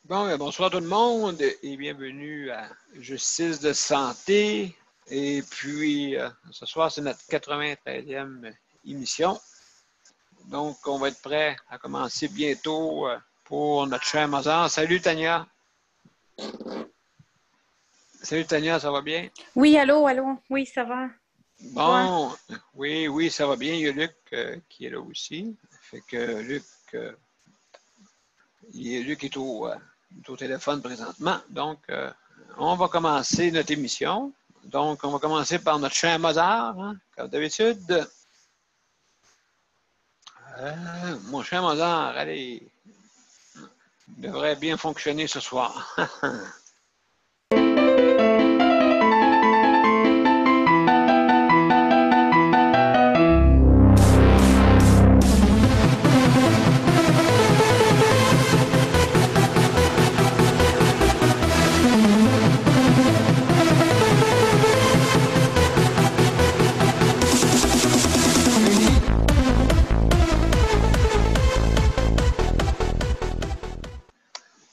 Bonsoir tout le monde et bienvenue à Justice de santé. Et puis, ce soir, c'est notre 93e émission. Donc, on va être prêt à commencer bientôt pour notre cher Mozart. Salut Tania. Salut Tania, ça va bien? Oui, allô, allô. Oui, ça va. Toi? Bon, oui, ça va bien. Il y a Luc qui est là aussi. Fait que Luc, Luc est au téléphone présentement. Donc, on va commencer notre émission. Donc, on va commencer par notre cher Mozart, hein, comme d'habitude. Mon cher Mozart, allez, il devrait bien fonctionner ce soir.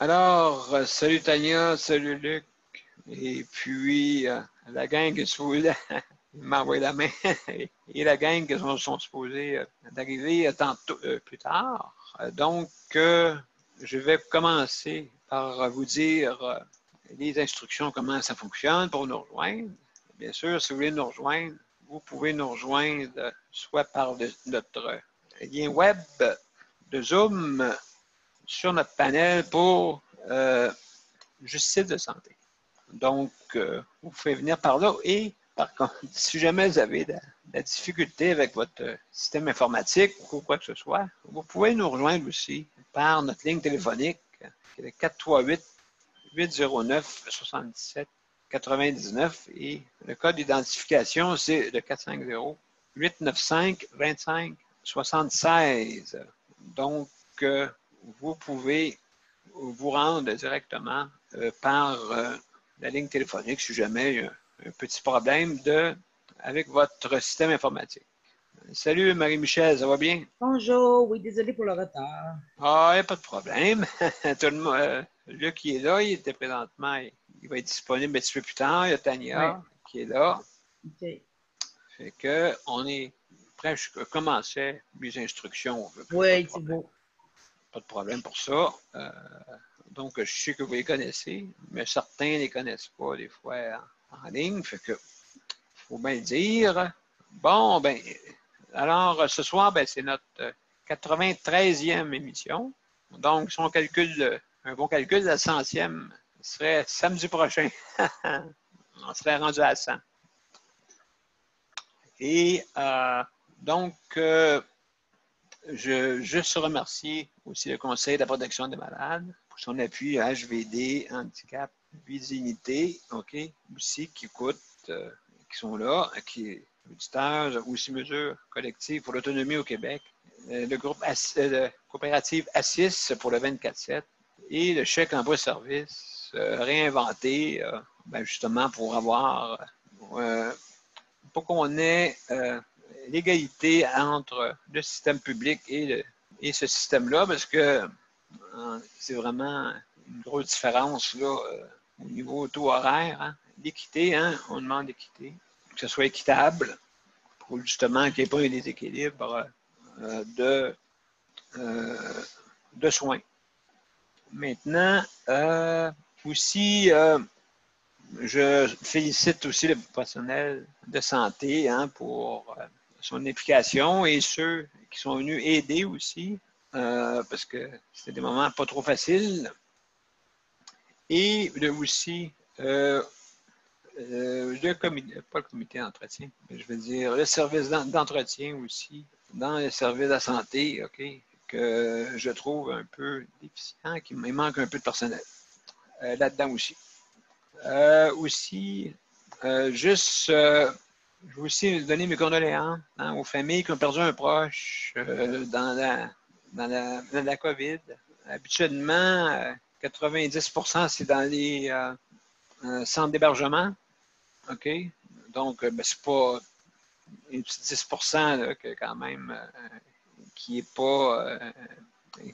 Alors, salut Tania, salut Luc, et puis la gang est supposée, il m'a envoyé la main, et la gang qui sont supposés d'arriver tantôt, plus tard. Donc, je vais commencer par vous dire les instructions, comment ça fonctionne pour nous rejoindre. Bien sûr, si vous voulez nous rejoindre, vous pouvez nous rejoindre soit par notre lien web de Zoom, sur notre panel pour justice de santé. Donc, vous pouvez venir par là et, par contre, si jamais vous avez de la difficulté avec votre système informatique ou quoi que ce soit, vous pouvez nous rejoindre aussi par notre ligne téléphonique qui est le 438-809-77-99 et le code d'identification, c'est le 450-895-25-76. Donc, vous pouvez vous rendre directement par la ligne téléphonique si jamais il y a un petit problème avec votre système informatique. Salut Marie-Michel, ça va bien? Bonjour, oui, désolé pour le retard. Ah, il n'y a pas de problème. Tout le monde, Luc qui est là, il était présentement, il va être disponible un petit peu plus tard. Il y a Tania qui est là. OK. Fait que on est prêt, je commençais mes instructions. Oui, c'est beau. Pas de problème pour ça. Donc, je sais que vous les connaissez, mais certains ne les connaissent pas des fois en ligne. Fait que, faut bien le dire. Bon, ben, alors, ce soir, ben, c'est notre 93e émission. Donc, si on calcule, un bon calcul, la 100e serait samedi prochain. On serait rendu à 100. Et donc, je juste remercie aussi le Conseil de la protection des malades pour son appui à HVD, Handicap, Visibilité, OK, aussi qui écoutent, qui sont là, qui auditeurs, aussi mesures collectives pour l'autonomie au Québec, le groupe coopérative ASSIS pour le 24/7 et le chèque emploi-service réinventé, ben justement pour avoir, pour qu'on ait l'égalité entre le système public et ce système-là, parce que c'est vraiment une grosse différence là, au niveau taux horaire. Hein. L'équité, hein, on demande l'équité, que ce soit équitable, pour justement qu'il n'y ait pas un déséquilibre de soins. Maintenant, aussi, je félicite aussi le personnel de santé hein, pour son implication et ceux qui sont venus aider aussi, parce que c'était des moments pas trop faciles. Et aussi le comité, pas le comité d'entretien, mais je veux dire le service d'entretien aussi, dans le service de la santé, OK, que je trouve un peu déficient, qu'il me manque un peu de personnel là-dedans aussi. Aussi, je veux aussi donner mes condoléances hein, aux familles qui ont perdu un proche dans la COVID. Habituellement, 90% c'est dans les centres d'hébergement. OK? Donc, ben, c'est pas un petit 10% là, que quand même qui est pas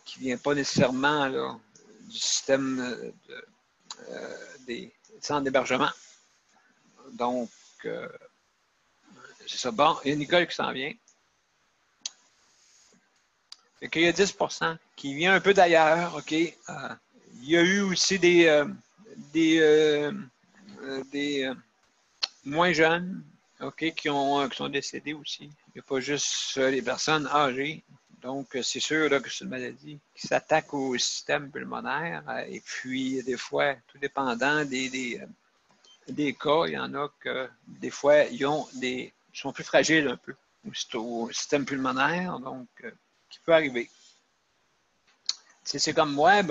qui vient pas nécessairement là, du système des centres d'hébergement. Donc, c'est ça. Bon, il y a Nicole qui s'en vient. Fait qu'il y a 10% qui vient un peu d'ailleurs, OK? Il y a eu aussi des moins jeunes, OK, qui sont décédés aussi. Il n'y a pas juste les personnes âgées. Donc, c'est sûr là, que c'est une maladie qui s'attaque au système pulmonaire. Et puis, des fois, tout dépendant des cas, il y en a que des fois, ils sont plus fragiles un peu au système pulmonaire, donc qui peut arriver. C'est comme moi,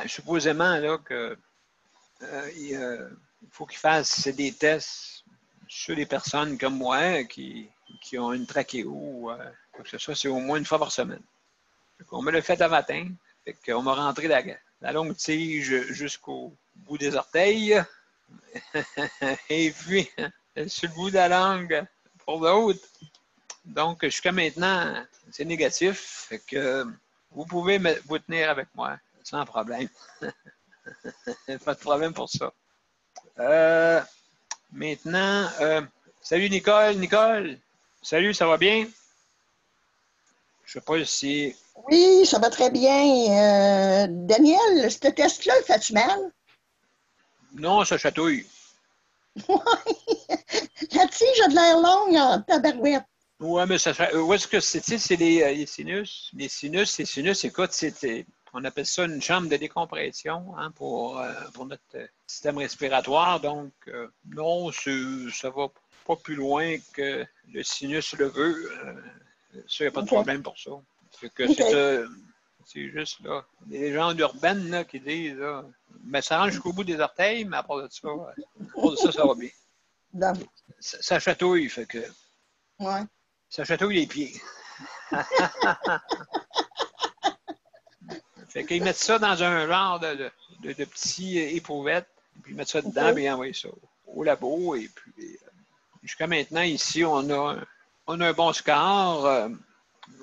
supposément là, que il faut qu'ils fassent des tests sur les personnes comme moi qui ont une trachéo ou quoi que ce soit, c'est au moins une fois par semaine. On me l'a fait à matin. On m'a rentré la longue tige jusqu'au bout des orteils. Et puis, sur le bout de la langue pour l'autre. Donc, jusqu'à maintenant, c'est négatif. Fait que vous pouvez vous tenir avec moi sans problème. Pas de problème pour ça. Maintenant, salut Nicole. Nicole, salut, ça va bien? Je sais pas si... Oui, ça va très bien. Daniel, ce test-là, fait-tu mal? Non, ça chatouille. La tige a de l'air longue en tabarouette. Oui, mais où est-ce que c'est les sinus? Les sinus, écoute, on appelle ça une chambre de décompression hein, pour notre système respiratoire. Donc, non, ça va pas plus loin que le sinus le veut. Ça, il n'y a pas de problème pour ça. C'est juste là. Les légendes urbaines là, qui disent là, mais ça rentre jusqu'au bout des orteils, mais à part de ça, ça va bien. Non. Ça chatouille, fait que. Ouais. Ça chatouille les pieds. Fait qu'ils mettent ça dans un genre de petits éprouvettes, puis ils mettent ça dedans, puis ils envoient ça au labo. Et puis, jusqu'à maintenant, ici, on a un bon score.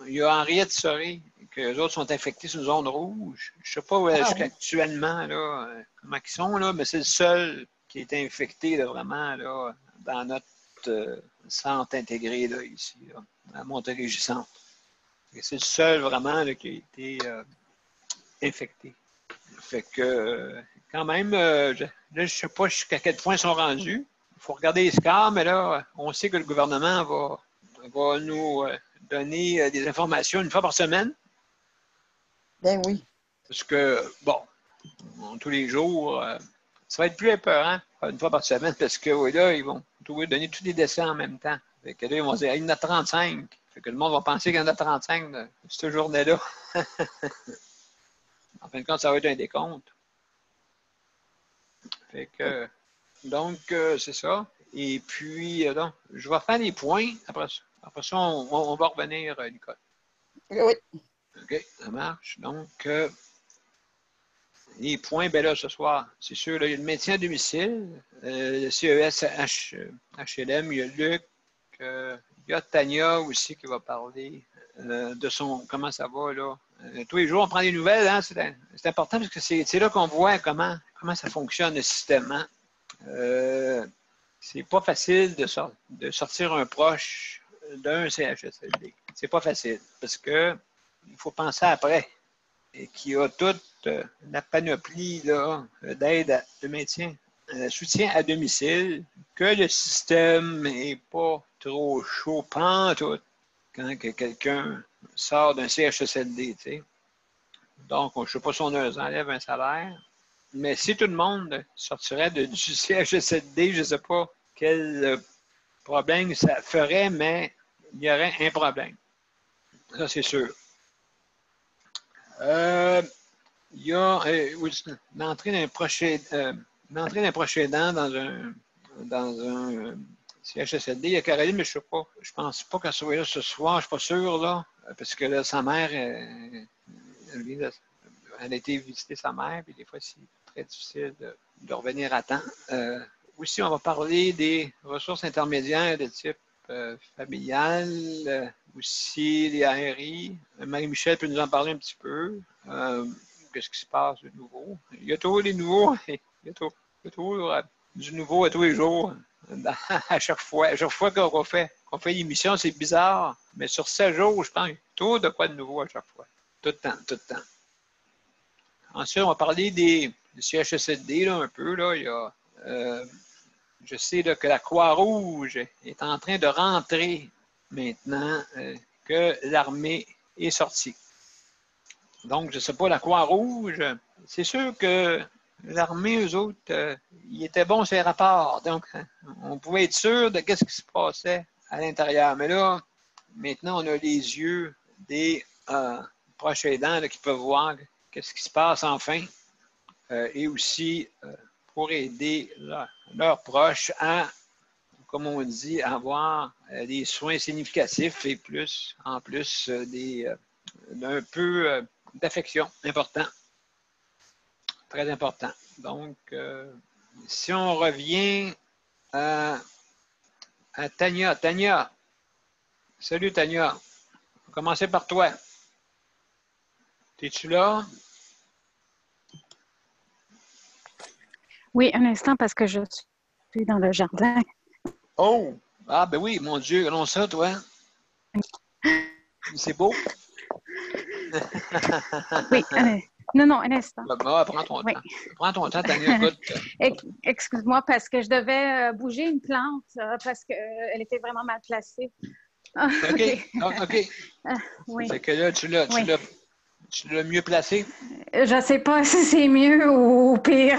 Il y a Henriette Soré, que les autres sont infectés sur une zone rouge. Je ne sais pas jusqu'à actuellement là, comment ils sont, là, mais c'est le seul qui est infecté là, vraiment là, dans notre centre intégré là, ici, là, à Montérégie-Centre. C'est le seul vraiment là, qui a été infecté. Fait que quand même, je ne sais pas jusqu'à quel point ils sont rendus. Il faut regarder les scores, mais là, on sait que le gouvernement va nous donner des informations une fois par semaine. Ben oui. Parce que, bon, tous les jours, ça va être plus épeurant une fois par semaine parce que là, ils vont donner tous les décès en même temps. Fait que là, ils vont dire, il y en a 35. Fait que le monde va penser qu'il y en a 35 cette journée-là. En fin de compte, ça va être un décompte. Fait que, donc, c'est ça. Et puis, donc, je vais faire les points. Après ça, on va revenir, Nicole. Oui. OK, ça marche. Donc, les points, ben là, ce soir, c'est sûr, là, il y a le maintien à domicile, le CES HLM, il y a Luc, il y a Tania aussi qui va parler de comment ça va, là. Tous les jours, on prend des nouvelles, hein, c'est important parce que c'est là qu'on voit comment ça fonctionne le système. Hein. C'est pas facile de sortir un proche d'un CHSLD. C'est pas facile parce que il faut penser après et qu'il y a toute la panoplie d'aide de maintien, soutien à domicile, que le système n'est pas trop chaud pantoute quand quelqu'un sort d'un CHSLD. T'sais. Donc, je ne sais pas si on enlève un salaire, mais si tout le monde sortirait du CHSLD, je ne sais pas quel problème ça ferait, mais il y aurait un problème. Ça, c'est sûr. Il y a l'entrée d'un proche aidant dans un CHSLD. Il y a Caroline, mais je ne sais pas. Je pense pas qu'elle soit là ce soir. Je ne suis pas sûr, là, parce que là, sa mère, elle a été visiter sa mère, puis des fois, c'est très difficile de revenir à temps. Aussi, on va parler des ressources intermédiaires de type familial, aussi les ARI. Marie-Michel peut nous en parler un petit peu. qu'est-ce qui se passe de nouveau. Il y a toujours des nouveaux, il y a toujours du nouveau à tous les jours. À chaque fois qu'on fait l'émission, c'est bizarre, mais sur 7 jours, je pense qu'il y a toujours de quoi de nouveau à chaque fois. Tout le temps, tout le temps. Ensuite, on va parler des CHSLD là, un peu. Là. Il y a, je sais là, que la Croix-Rouge est en train de rentrer maintenant que l'armée est sortie. Donc, je ne sais pas, la Croix-Rouge, c'est sûr que l'armée, eux autres, ils étaient bons sur les rapports. Donc, on pouvait être sûr de ce qui se passait à l'intérieur. Mais là, maintenant, on a les yeux des proches aidants là, qui peuvent voir ce qui se passe enfin et aussi pour aider leurs proches à, comme on dit, avoir des soins significatifs et plus, en plus, d'un peu d'affection important. Très important. Donc, si on revient à Tania. Tania, salut Tania. On va commencer par toi. Es-tu là? Oui, un instant parce que je suis dans le jardin. Oh! Ah, ben oui, mon Dieu, allons ça, toi. C'est beau. Oui, non, un instant. Bah, prends ton Oui. temps. Prends ton temps, Tania. Écoute. Excuse-moi parce que je devais bouger une plante parce qu'elle était vraiment mal placée. OK. OK. Oui. C'est que là, tu l'as mieux placé? Je ne sais pas si c'est mieux ou pire.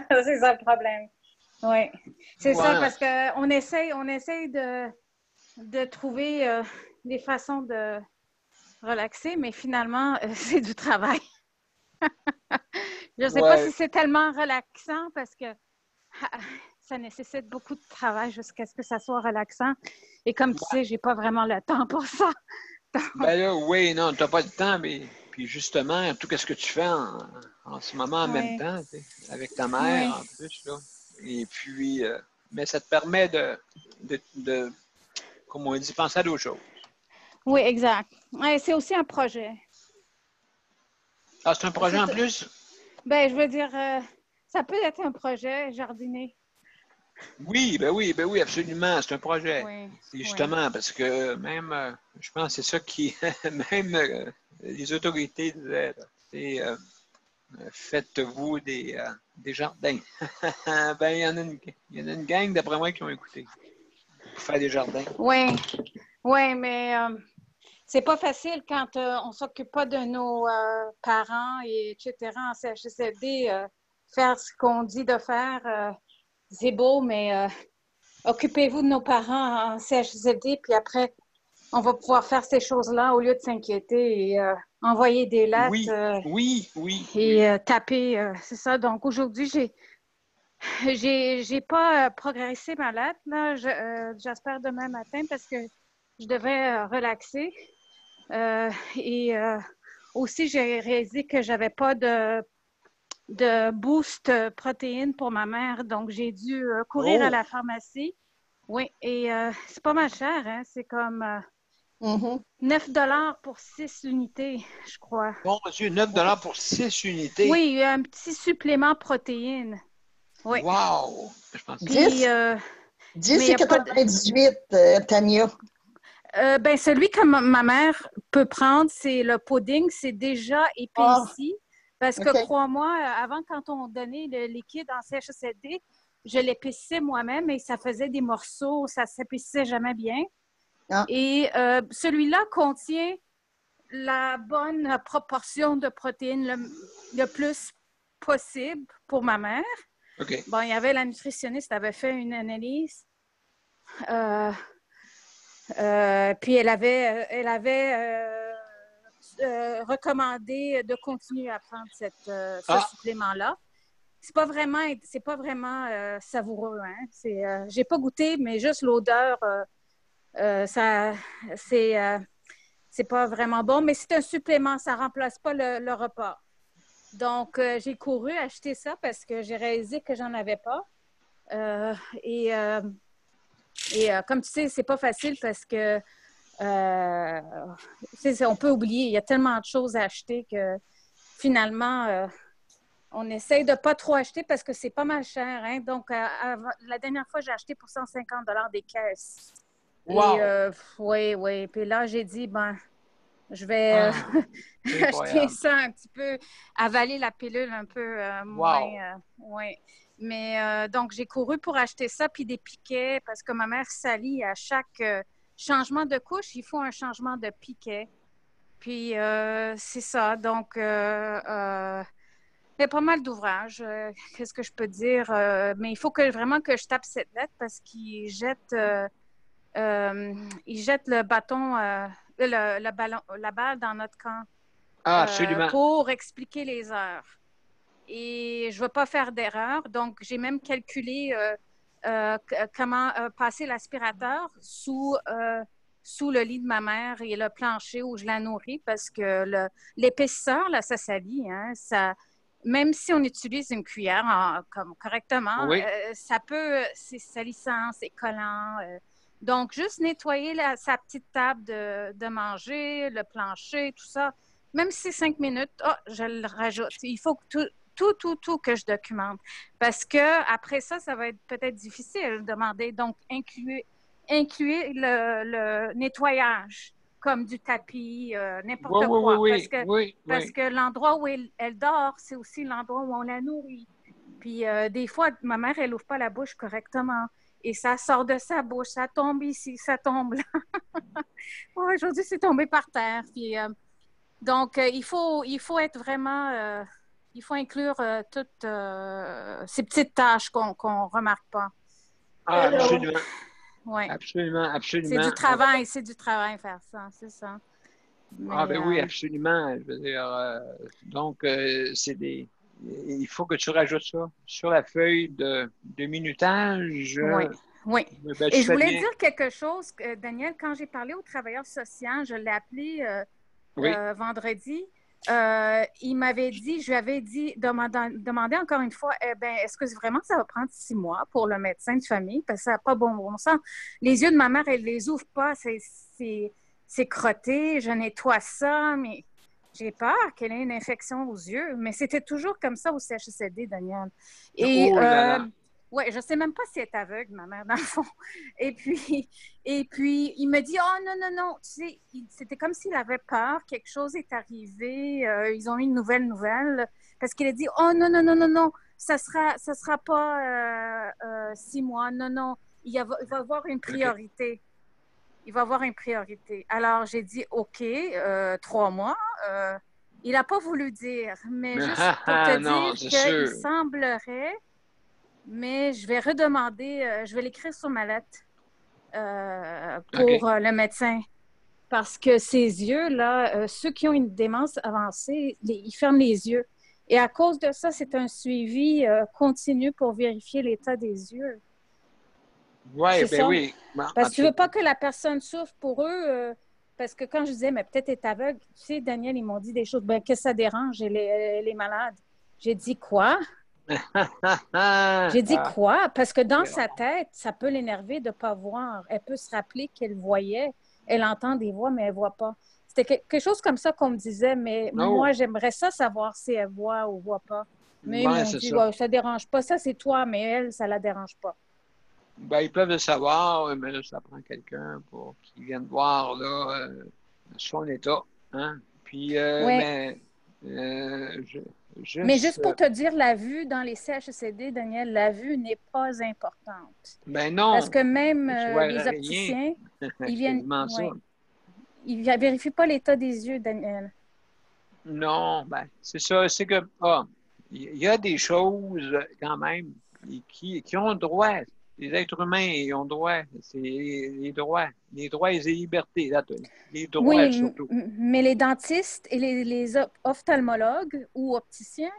C'est ça le problème. Oui. C'est ça parce qu'on essaye de trouver des façons de relaxer, mais finalement, c'est du travail. Je ne sais pas si c'est tellement relaxant parce que ça nécessite beaucoup de travail jusqu'à ce que ça soit relaxant. Et comme tu sais, je n'ai pas vraiment le temps pour ça. Donc... Ben là, oui, non, tu n'as pas le temps, mais puis justement, tout ce que tu fais en ce moment en même temps, avec ta mère en plus, là. Et puis, mais ça te permet de comme on dit, penser à d'autres choses. Oui, exact. Ouais, c'est aussi un projet. Ah, c'est un projet en plus? Ben, je veux dire, ça peut être un projet, jardiner. Oui, absolument. C'est un projet. Oui, c'est justement parce que même, je pense que c'est ça qui, même les autorités disaient, c'est faites-vous des jardins. Ben, il y en a une gang, d'après moi, qui ont écouté pour faire des jardins. Oui, mais c'est pas facile quand on s'occupe pas de nos parents, etc. en CHSLD. Faire ce qu'on dit de faire, c'est beau, mais occupez-vous de nos parents en CHSLD, puis après, on va pouvoir faire ces choses-là au lieu de s'inquiéter et envoyer des lettres. Oui. Et taper, c'est ça. Donc, aujourd'hui, j'ai pas progressé ma lettre. Là. J'espère demain matin parce que je devais relaxer. Et aussi, j'ai réalisé que j'avais pas de boost protéines pour ma mère. Donc, j'ai dû courir à la pharmacie. Oui, et c'est pas mal cher. Hein? C'est comme 9 $ pour 6 unités, je crois. Bon, monsieur, 9 $ pour 6 unités. Oui, un petit supplément protéines. Oui. Wow! Je pense que... Puis, 10 et 98, Tania. Ben, celui que ma mère peut prendre, c'est le pudding. C'est déjà épaissi. Parce que, crois-moi, avant, quand on donnait le liquide en CHSLD, je l'épaississais moi-même et ça faisait des morceaux. Ça ne s'épaississait jamais bien. Et celui-là contient la bonne proportion de protéines le plus possible pour ma mère. Okay. Bon, il y avait la nutritionniste qui avait fait une analyse. Puis elle avait recommandé de continuer à prendre ce supplément-là. C'est pas vraiment savoureux. Hein? J'ai pas goûté, mais juste l'odeur, c'est pas vraiment bon. Mais c'est un supplément, ça remplace pas le repas. Donc, j'ai couru acheter ça parce que j'ai réalisé que j'en avais pas. Et comme tu sais, c'est pas facile parce que on peut oublier. Il y a tellement de choses à acheter que finalement, on essaye de ne pas trop acheter parce que c'est pas mal cher. Hein? Donc, la dernière fois, j'ai acheté pour 150 des caisses. Wow! Et oui. Puis là, j'ai dit, je vais acheter ça un petit peu, avaler la pilule un peu moins. Oui. Mais donc, j'ai couru pour acheter ça, puis des piquets, parce que ma mère salit à chaque changement de couche, il faut un changement de piquet. Puis, c'est ça. Donc, il y a pas mal d'ouvrages. Qu'est-ce que je peux dire? Mais il faut vraiment que je tape cette lettre parce qu'il jette, il jette le bâton, la balle dans notre camp Absolument. pour expliquer les heures. Et je ne veux pas faire d'erreur. Donc, j'ai même calculé comment passer l'aspirateur sous le lit de ma mère et le plancher où je la nourris parce que l'épaisseur, là, ça salit. Hein, même si on utilise une cuillère correctement, ça peut, c'est salissant, c'est collant. Donc, juste nettoyer sa petite table de manger, le plancher, tout ça. Même si c'est 5 minutes, je le rajoute. Il faut que tout que je documente. Parce que après ça va être peut-être difficile de demander. Donc, incluer le nettoyage, comme du tapis, n'importe quoi. Parce que l'endroit où elle dort, c'est aussi l'endroit où on la nourrit. Puis des fois, ma mère, elle n'ouvre pas la bouche correctement. Et ça sort de sa bouche, ça tombe ici, ça tombe là. Aujourd'hui, c'est tombé par terre. Puis, donc, il faut être vraiment... il faut inclure toutes ces petites tâches qu'on ne remarque pas. Absolument. Ouais. Absolument. C'est du travail faire ça, c'est ça. Mais, oui, absolument. Je veux dire, donc, il faut que tu rajoutes ça sur la feuille de minutage. Oui. Et je voulais dire quelque chose, Daniel, quand j'ai parlé au travailleur social, je l'ai appelé vendredi. Il m'avait dit, je lui avais dit, demandé encore une fois, est-ce que vraiment ça va prendre 6 mois pour le médecin de famille? Parce que ça n'a pas bon sens. Les yeux de ma mère, elle ne les ouvre pas, c'est crotté, je nettoie ça, mais j'ai peur qu'elle ait une infection aux yeux. Mais c'était toujours comme ça au CHSLD, Daniel. Et ouais, je ne sais même pas si elle est aveugle, ma mère, dans le fond. Et puis il me dit, oh non, tu sais, c'était comme s'il avait peur, quelque chose est arrivé, ils ont eu une nouvelle, parce qu'il a dit, oh non, ça sera pas 6 mois, non, il va avoir une priorité. Okay. Il va avoir une priorité. Alors, j'ai dit, OK, 3 mois. Il n'a pas voulu dire, mais juste pour te dire qu'il semblerait... Mais je vais redemander, je vais l'écrire sur ma lettre pour le médecin. Parce que ces yeux-là, ceux qui ont une démence avancée, ils ferment les yeux. Et à cause de ça, c'est un suivi continu pour vérifier l'état des yeux. Oui, ben oui. Parce que tu ne veux pas que la personne souffre pour eux. Parce que quand je disais, mais peut-être est aveugle, tu sais, Daniel, ils m'ont dit des choses. Ben, qu'est-ce que ça dérange? Elle est malade. J'ai dit quoi? J'ai dit quoi? Parce que dans sa tête, ça peut l'énerver de ne pas voir. Elle peut se rappeler qu'elle voyait. Elle entend des voix, mais elle ne voit pas. C'était quelque chose comme ça qu'on me disait, mais moi, j'aimerais ça savoir si elle voit ou ne voit pas. Mais ils m'ont dit, ça ne dérange pas. Ça, c'est toi, mais elle, ça ne la dérange pas. Ben, ils peuvent le savoir, mais là, ça prend quelqu'un pour qu'il vienne voir là, son état. Hein? Puis, mais juste pour te dire, la vue dans les CHSLD, Daniel, la vue n'est pas importante. Ben non. Parce que même les opticiens, ils viennent. Ils ne vérifient pas l'état des yeux, Daniel. Non, ben, c'est ça. C'est que il y a des choses quand même qui ont droit. Les êtres humains, ils ont droit. C'est les droits et les libertés. Là, les droits, surtout. Mais les dentistes et les ophtalmologues ou opticiens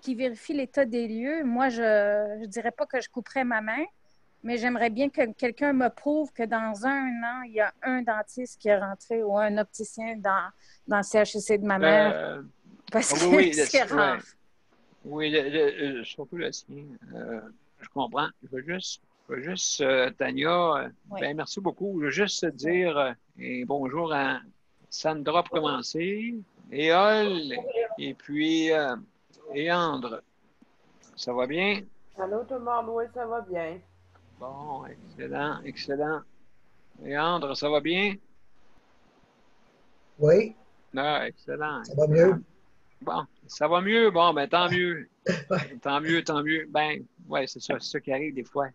qui vérifient l'état des lieux, moi, je ne dirais pas que je couperais ma main, mais j'aimerais bien que quelqu'un me prouve que dans 1 an, il y a un dentiste qui est rentré ou un opticien dans le CHSC de ma mère. Parce que c'est rare. Oui, surtout le sien. Je comprends. Je veux juste, Tania, ben, merci beaucoup. Je veux juste te dire bonjour à Sandra pour commencer. Éole, et puis Éandre. Ça va bien? Allô tout le monde, oui, ça va bien. Bon, excellent, excellent. Éandre, ça va bien? Oui, Ah, excellent, ça va excellent. mieux. Bon, ça va mieux? Bon, ben tant mieux. Ouais. Tant mieux, tant mieux. Ben, ouais, c'est ça qui arrive des fois.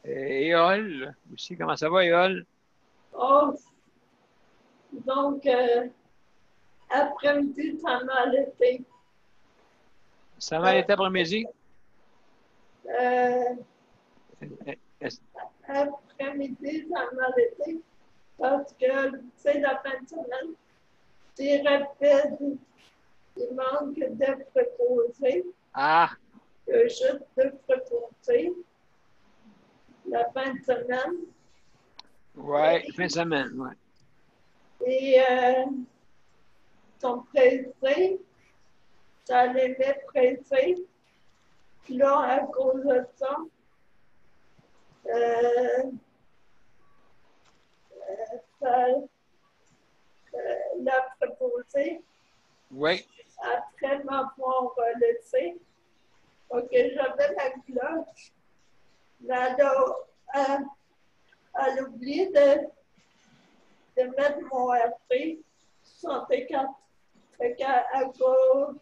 Éole, aussi, comment ça va, Éole? Oh, donc, après-midi, ça m'a allaité. Ça m'a été après-midi? Euh, Est-ce- après-midi, ça m'a allaité parce que, tu sais, la fin de semaine, c'est rapide. Il manque de préposés, Ah, juste de préposés la fin de semaine. ouais, fin de semaine, ouais. Et sont pressés, ça les met pressés. Puis là, à cause de ça, euh, ça l'a proposé Oui. après m'avoir laissé. Ok, j'avais la cloche. Mais elle a oublié de mettre mon RP 64. Fait qu'à cause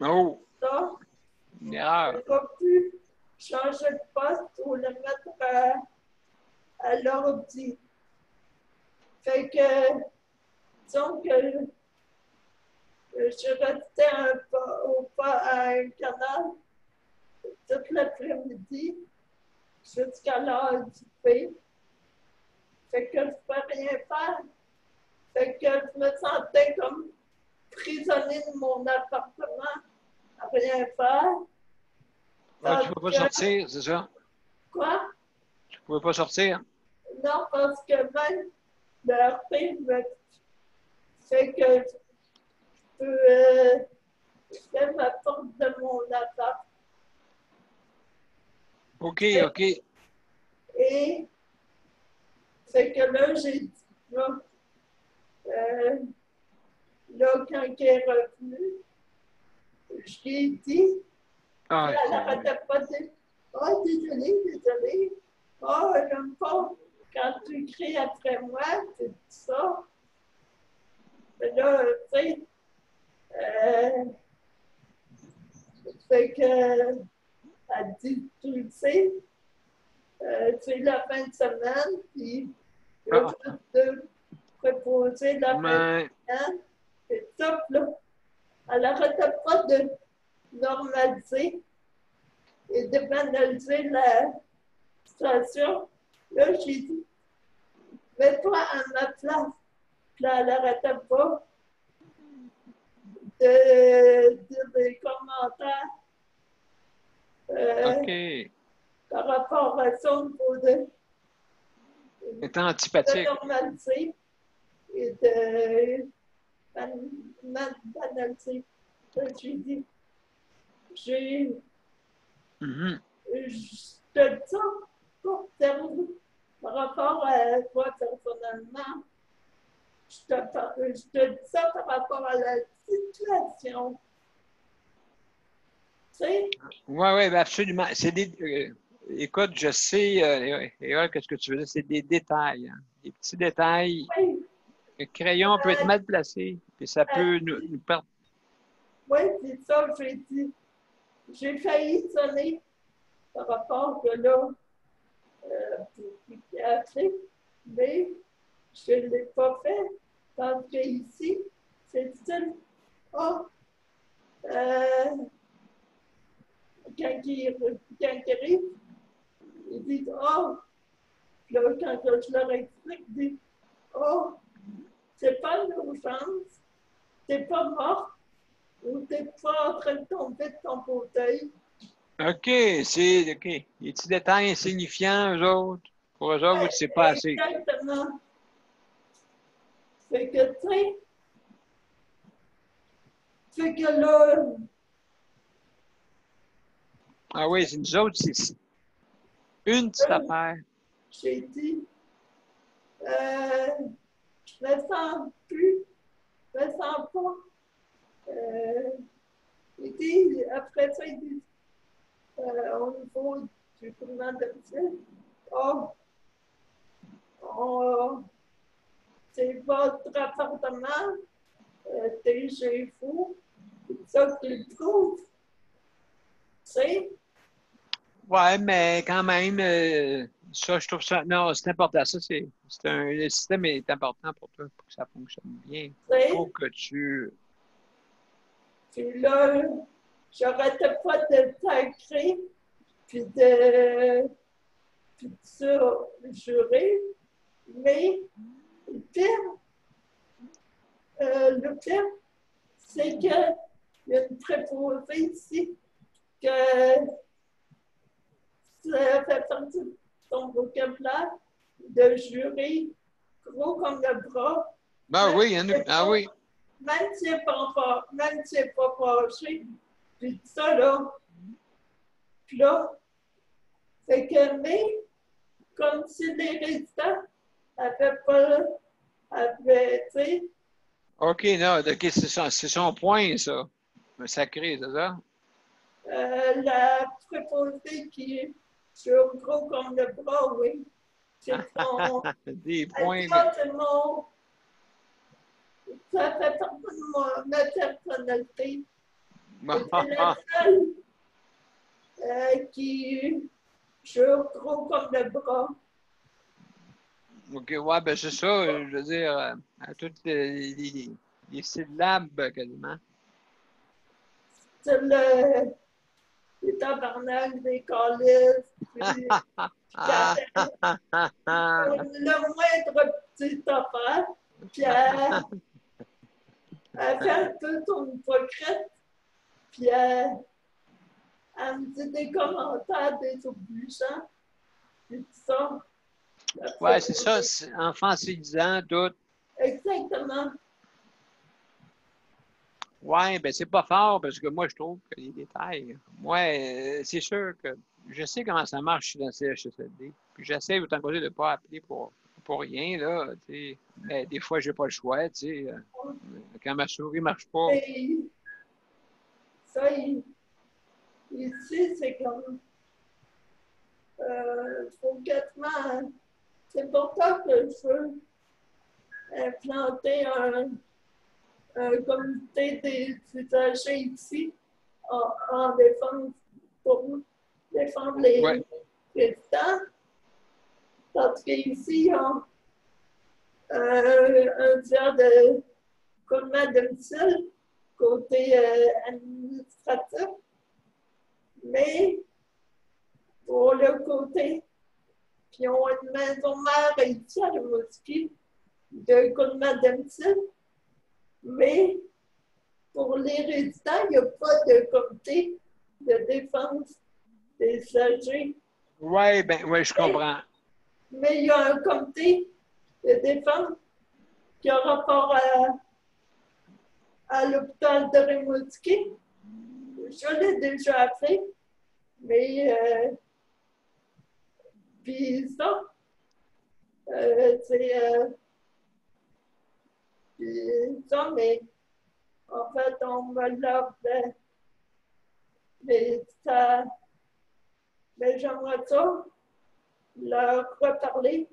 Oh, de ça, une erreur. elle n'a pas pu changer de poste ou le mettre à l'ordi. Fait que, disons que je suis restée à un canal toute l'après-midi jusqu'à l'heure du thé. Fait que je ne pouvais rien faire. Fait que je me sentais comme prisonnier de mon appartement à rien faire. Ah, tu ne peux pas sortir, c'est ça? Quoi? Tu ne pouvais pas sortir? Non, parce que même le RP me fait que je peux faire ma porte de mon appart. OK, OK. Et fait que là, j'ai dit, là, quand il est revenu, je lui ai dit, Ah, elle n'arrêtait pas de dire, oh, désolé, désolé. Oh, j'aime pas quand tu cries après moi, c'est tout ça. Mais là, tu sais, fait que, elle dit, tu le sais, c'est la fin de semaine, puis je ah, peux te proposer la fin de mais, semaine. C'est top, là. Elle n'arrêtait pas de normaliser et de banaliser la situation. Là, j'ai dit, mets-toi à ma place. Puis là, elle n'arrêtait pas de dire des commentaires OK. par rapport à ça au niveau de Étant antipathique. normaliser et de banaliser. Là, j'ai dit, Mhm. je te dis ça par rapport à toi personnellement. Je te dis ça par rapport à la situation. Tu sais? Oui, oui, ben absolument. C'est des, écoute, je sais, Erol, qu'est-ce que tu veux dire? C'est des détails. Hein. Des petits détails. Oui, Le crayon peut être mal placé, puis ça peut nous perdre. oui, c'est ça, j'ai dit. J'ai failli sonner par rapport que là, pour psychiatrique, mais je ne l'ai pas fait parce que ici, c'est style, oh, quand il arrive, ils disent, oh, puis là, quand je leur explique, ils disent, oh, c'est pas une urgence, t'es pas mort ou t'es pas en train de tomber de ton fauteuil. OK, c'est OK. Les petits détails insignifiants, eux autres. Pour eux autres, c'est pas assez. Exactement. Fait que, tu sais, fait que là, Ah oui, c'est nous autres, c'est une petite affaire. j'ai dit, je me sens plus me sens pas. Il dit, après ça, il dit, au niveau du gouvernement domicile, c'est votre appartement, t'es chez vous, c'est ça que tu trouves. Tu sais? Ouais, mais quand même, ça, je trouve ça. Non, c'est important. Ça, le système est important pour toi, pour que ça fonctionne bien. Il faut que tu. Puis là, j'arrêtais pas de sacrer, puis de ça, jurer. Mais le pire, c'est qu'il y a une préposée ici que ça fait partie de ton vocabulaire de jurer gros comme le bras. Ah oui, ah oui. Même si tu n'es pas fâché, puis tout ça, là. Puis là, fait que, mais, comme si les résidents n'avaient pas, tu sais. OK, non, OK, c'est son point, ça. Sacré, c'est ça? La préposée qui est sur gros comme le bras, oui. C'est son. Des points. Ça, c'est mon. Ça fait partie de ma personnalité. C'est la seule qui jure gros comme le bras. OK, ouais, ben c'est ça, je veux dire, à toutes les syllabes, quasiment. C'est les tabarnak, des calices, puis le moindre petit affaire, puis elle fait un peu son hypocrite, puis elle me dit des commentaires désobligeants, puis tout ça. Ouais, c'est ça, infantilisant, tout. Exactement. Ouais, ben c'est pas fort parce que moi, je trouve que les détails. Moi, c'est sûr que je sais comment ça marche dans le CHSLD. Puis j'essaie autant que possible de ne pas appeler pour rien, là. Tu sais. Mais des fois, j'ai pas le choix, tu sais. Quand ma souris ne marche pas. Et ça, ici, c'est comme. Faut quasiment. C'est pour ça que je veux implanter un comité des usagers ici en défense pour défendre les résidents. Parce qu'ici, ils ont un tiers de gouvernement de domicile côté administratif. Mais pour le côté qui ont une maison mère ici à Rimouski de gouvernement de domicile, mais pour les résidents, il n'y a pas de comité de défense des usagers. Oui, ben oui, je comprends. Mais il y a un comité de défense qui a rapport à l'hôpital de Rimouski. Je l'ai déjà appelé, mais puis ça, c'est ça, mais en fait, on me l'a fait. Mais ça, mais j'aimerais ça leur reparler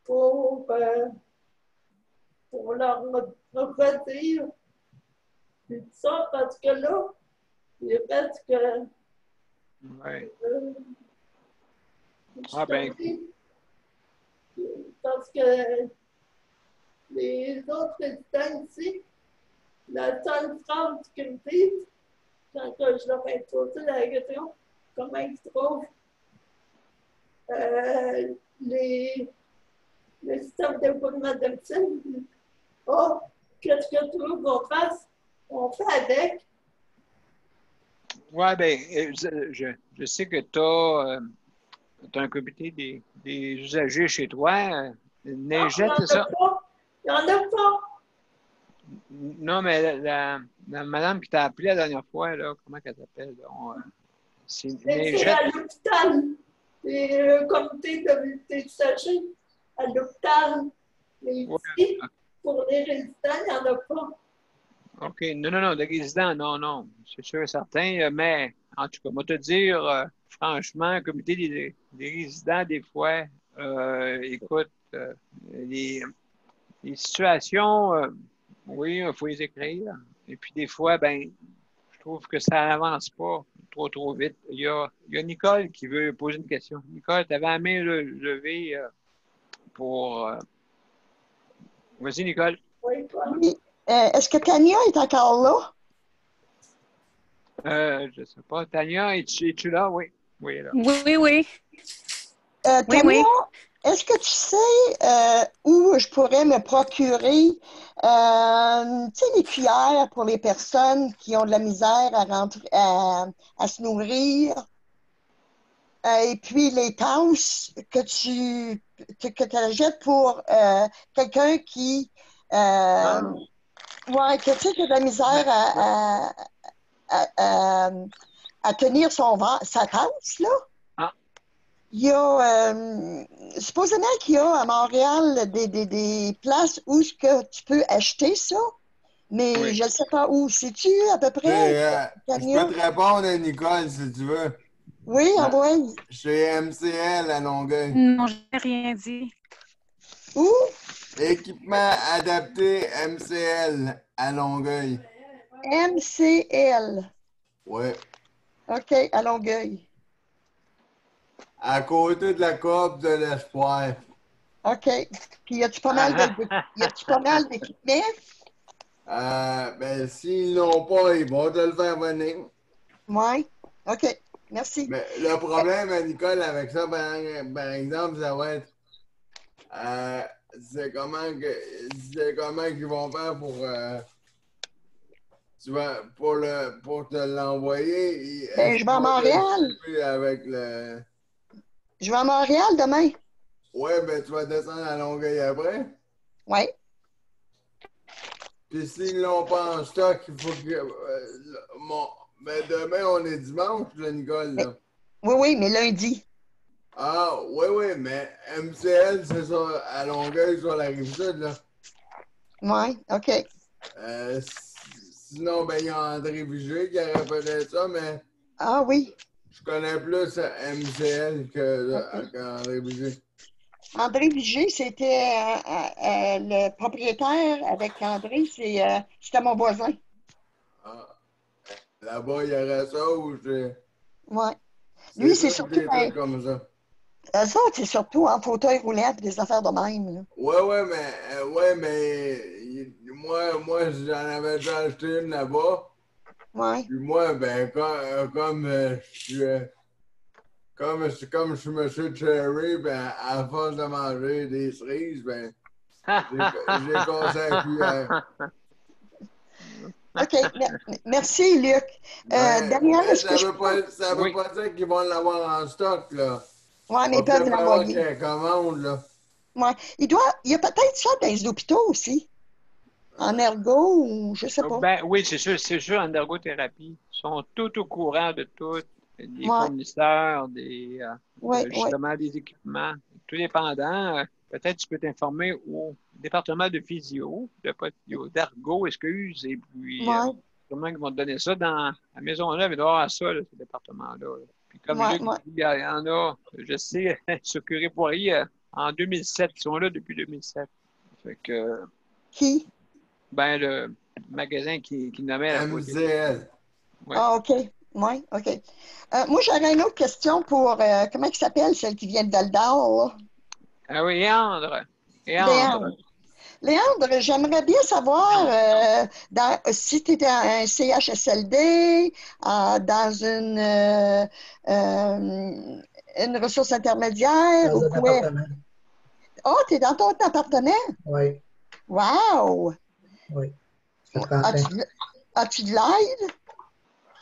pour leur redire tout ça, parce que là, il reste que. Oui. Ah ben. Parce que les autres résidents ici, la seule phrase qu'ils me disent, quand je leur ai posé la question, comment ils se trouvent le système de gouvernement de médecine, oh, qu'est-ce que tu veux qu'on fasse? On fait avec. Oui, bien, je sais que tu as un comité des usagers chez toi. Neigette, c'est ça? Il n'y en a pas. Non, mais la madame qui t'a appelé la dernière fois, là, comment elle s'appelle? C'est Neigette. À l'hôpital. C'est le comité des usagers à l'hôpital. Mais ici, pour les résidents, il n'y en a pas. OK. Non, non, non, des résidents, non, non. C'est sûr et certain. Mais, en tout cas, moi, te dire, franchement, comité des résidents, des fois, écoute, les, les situations, oui, il faut les écrire. Et puis, des fois, ben, je trouve que ça n'avance pas trop vite. Il y a Nicole qui veut poser une question. Nicole, tu avais la main levée pour. Vas-y, Nicole. Oui, toi. Oui. Est-ce que Tania est encore là? Je ne sais pas. Tania, es-tu là? Oui. Oui, elle est là. Oui, oui. Oui, Tania, oui. est-ce que tu sais où je pourrais me procurer tu sais, les cuillères pour les personnes qui ont de la misère à rentrer, à se nourrir? Et puis les tasses que tu achètes pour quelqu'un qui ouais, que tu sais, qui a de la misère à, à tenir sa tasse, là. Ah. Il y a supposément qu'il y a à Montréal des places où ce que tu peux acheter ça, mais Oui. je ne sais pas où. Sais-tu à peu près, Je Tania? peux te répondre, Nicole, si tu veux. Oui, envoie. Chez MCL à Longueuil. Non, je n'ai rien dit. Où? Équipement adapté MCL à Longueuil. MCL. Ouais. OK, à Longueuil. À côté de la Coop de l'Espoir. OK. Puis, y a-tu pas mal d'équipements? Ben, s'ils l'ont pas, ils vont te le faire venir. Oui. OK. Merci. Mais le problème, Nicole, avec ça, par exemple, ça va être c'est comment qu'ils vont faire pour pour te l'envoyer. Ben, je vais à Montréal. Avec le. Je vais à Montréal demain. Ouais, ben tu vas descendre à Longueuil après. Oui. Puis s'ils l'ont pas en stock, il faut que. Ben demain, on est dimanche, là, Nicole. Là. Oui, oui, mais lundi. Ah, oui, mais MCL, c'est ça, à Longueuil, sur la Rive-Sud, là. Oui, OK. Sinon, ben, il y a André Vigé qui aurait peut-être ça, mais Ah oui. je connais plus MCL qu'André Vigé. André Vigé, c'était le propriétaire avec André, c'était mon voisin. Ah, là-bas, il y aurait ça ou je. Oui. Lui, c'est surtout. Des trucs comme ça. Ça, c'est surtout en fauteuil roulant et des affaires de même. Là. Ouais, mais moi, j'en avais déjà acheté une là-bas. Ouais. Puis moi, ben, comme je suis Monsieur Cherry, ben, à force de manger des cerises, ben, j'ai cassé la cuillère. OK. Merci, Luc. Daniel, est-ce que ça veut pas dire qu'ils vont l'avoir en stock, là. Oui, mais ils peuvent l'envoyer. Commande, là. Ouais. Il y a peut-être ça dans les hôpitaux aussi. En ergo ou je sais pas. Ben, oui, c'est sûr, en ergothérapie. Ils sont tout au courant de tout. Des fournisseurs, justement des équipements. Tout dépendant, peut-être tu peux t'informer au département de physio, d'ergo, excuse, et puis sûrement qu'ils vont te donner ça dans la maison-là, mais il doit y avoir ça, ce département-là. Puis comme Luc dit, il y en a, je sais, sur Curie-Poirier, en 2007, ils sont là depuis 2007. Fait que... Qui? Ben, le magasin qui nommait la MCL. Ouais. Ah, OK. Oui, OK. Moi, j'aurais une autre question pour, comment il s'appelle, celle qui vient de Val-d'Or? Ah oui, Léandre. Léandre, j'aimerais bien savoir si tu étais un CHSLD, dans une ressource intermédiaire Dans ou un quoi? appartement. Oh, tu es dans ton appartement? Oui. Wow! Oui. Ça fait 30 ans. As-tu de l'aide?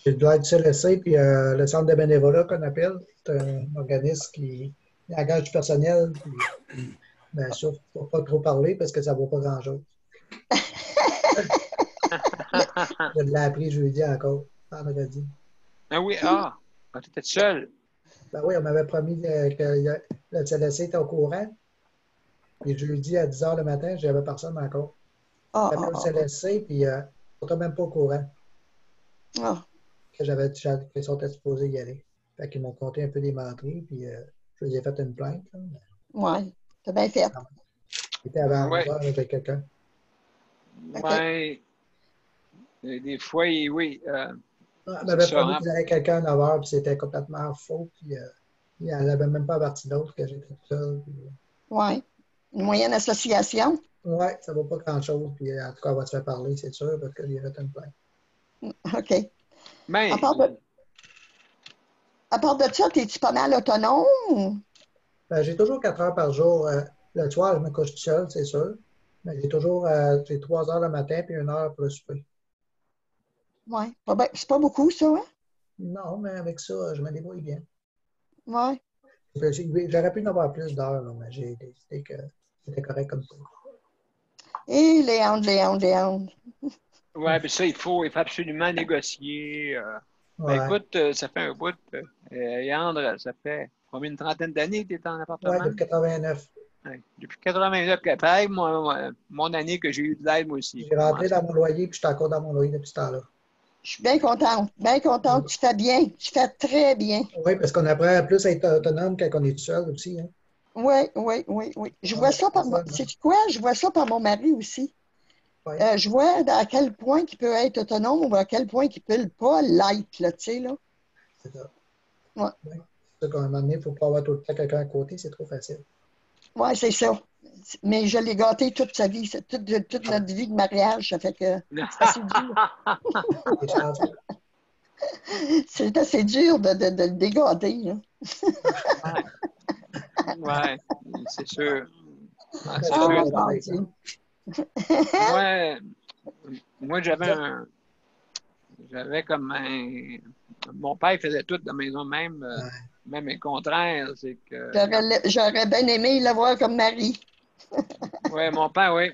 J'ai de l'aide CLSC, puis le centre de bénévolat qu'on appelle, c'est un organisme qui engage du personnel. Puis, bien sûr, il ne faut pas trop parler parce que ça ne vaut pas grand-chose. Je l'ai appris jeudi encore, vendredi. Ah oui, tu étais seul. Ben oui, on m'avait promis que le CLSC était au courant. Et jeudi à 10 h le matin, j'avais personne encore. J'avais le CLSC, puis n'étaient même pas au courant Ah, qu'ils sont supposés y aller. Fait qu'ils m'ont compté un peu des menteries, puis je les ai fait une plainte. Là, ouais, t'as bien fait. j'étais avant Ouais. 11 heures avec quelqu'un. Ouais. Des fois, oui. Elle C'est m'avait ça, promis hein. qu'ils allaient quelqu'un à 9 heures, puis c'était complètement faux. Puis elle n'avait même pas averti d'autres que j'étais tout seul. Puis, Ouais. Une moyenne association. ouais, ça ne vaut pas grand-chose. Puis en tout cas, elle va te faire parler, c'est sûr, parce qu'il y avait une plainte. OK. Mais, À part de ça, es-tu pas mal autonome? Ben, j'ai toujours 4 heures par jour. Le soir, je me couche tout seul, c'est sûr. Mais j'ai 3 heures le matin, puis 1 heure pour le souper. Oui. C'est pas beaucoup, ça, hein? Non, mais avec ça, je me débrouille bien. Oui. J'aurais pu en avoir plus d'heures, là, mais j'ai décidé que c'était correct comme ça. Et Léandre. ouais, mais ça, il faut absolument négocier. Ben, Ouais. écoute, ça fait un bout. Yandre, ça fait combien, une trentaine d'années que tu es en appartement? Ouais, depuis 89. Ouais, depuis 89, pareil, mon année que j'ai eu de l'aide, moi aussi. J'ai rentré dans mon loyer, puis je suis encore dans mon loyer depuis ce temps-là. Je suis bien contente. Bien contente. Tu fais bien. Tu fais très bien. Oui, parce qu'on apprend plus à être autonome quand on est tout seul aussi. Hein. Oui. Je vois ça par ça, C'est quoi? Je vois ça par mon mari aussi. ouais. Je vois à quel point il peut être autonome ou à quel point il peut pas l'être, là, tu sais, là. C'est ça. Ouais. Ouais. C'est ça qu'à un moment donné, il ne faut pas avoir tout le temps quelqu'un à côté, c'est trop facile. Oui, c'est ça. Mais je l'ai gâté toute sa vie, toute notre vie de mariage. Ça fait que c'est assez dur. T'es chanceux. C'est assez dur de le dégâter, là. Ouais, c'est sûr. Ah, Mais c'est c'est pas sûr. mal, Oh, par mon exemple. Dieu. Moi, j'avais comme mon père faisait tout de la maison même. Ouais. Même le contraire, c'est que. J'aurais bien aimé l'avoir comme mari. Ouais, mon père, oui.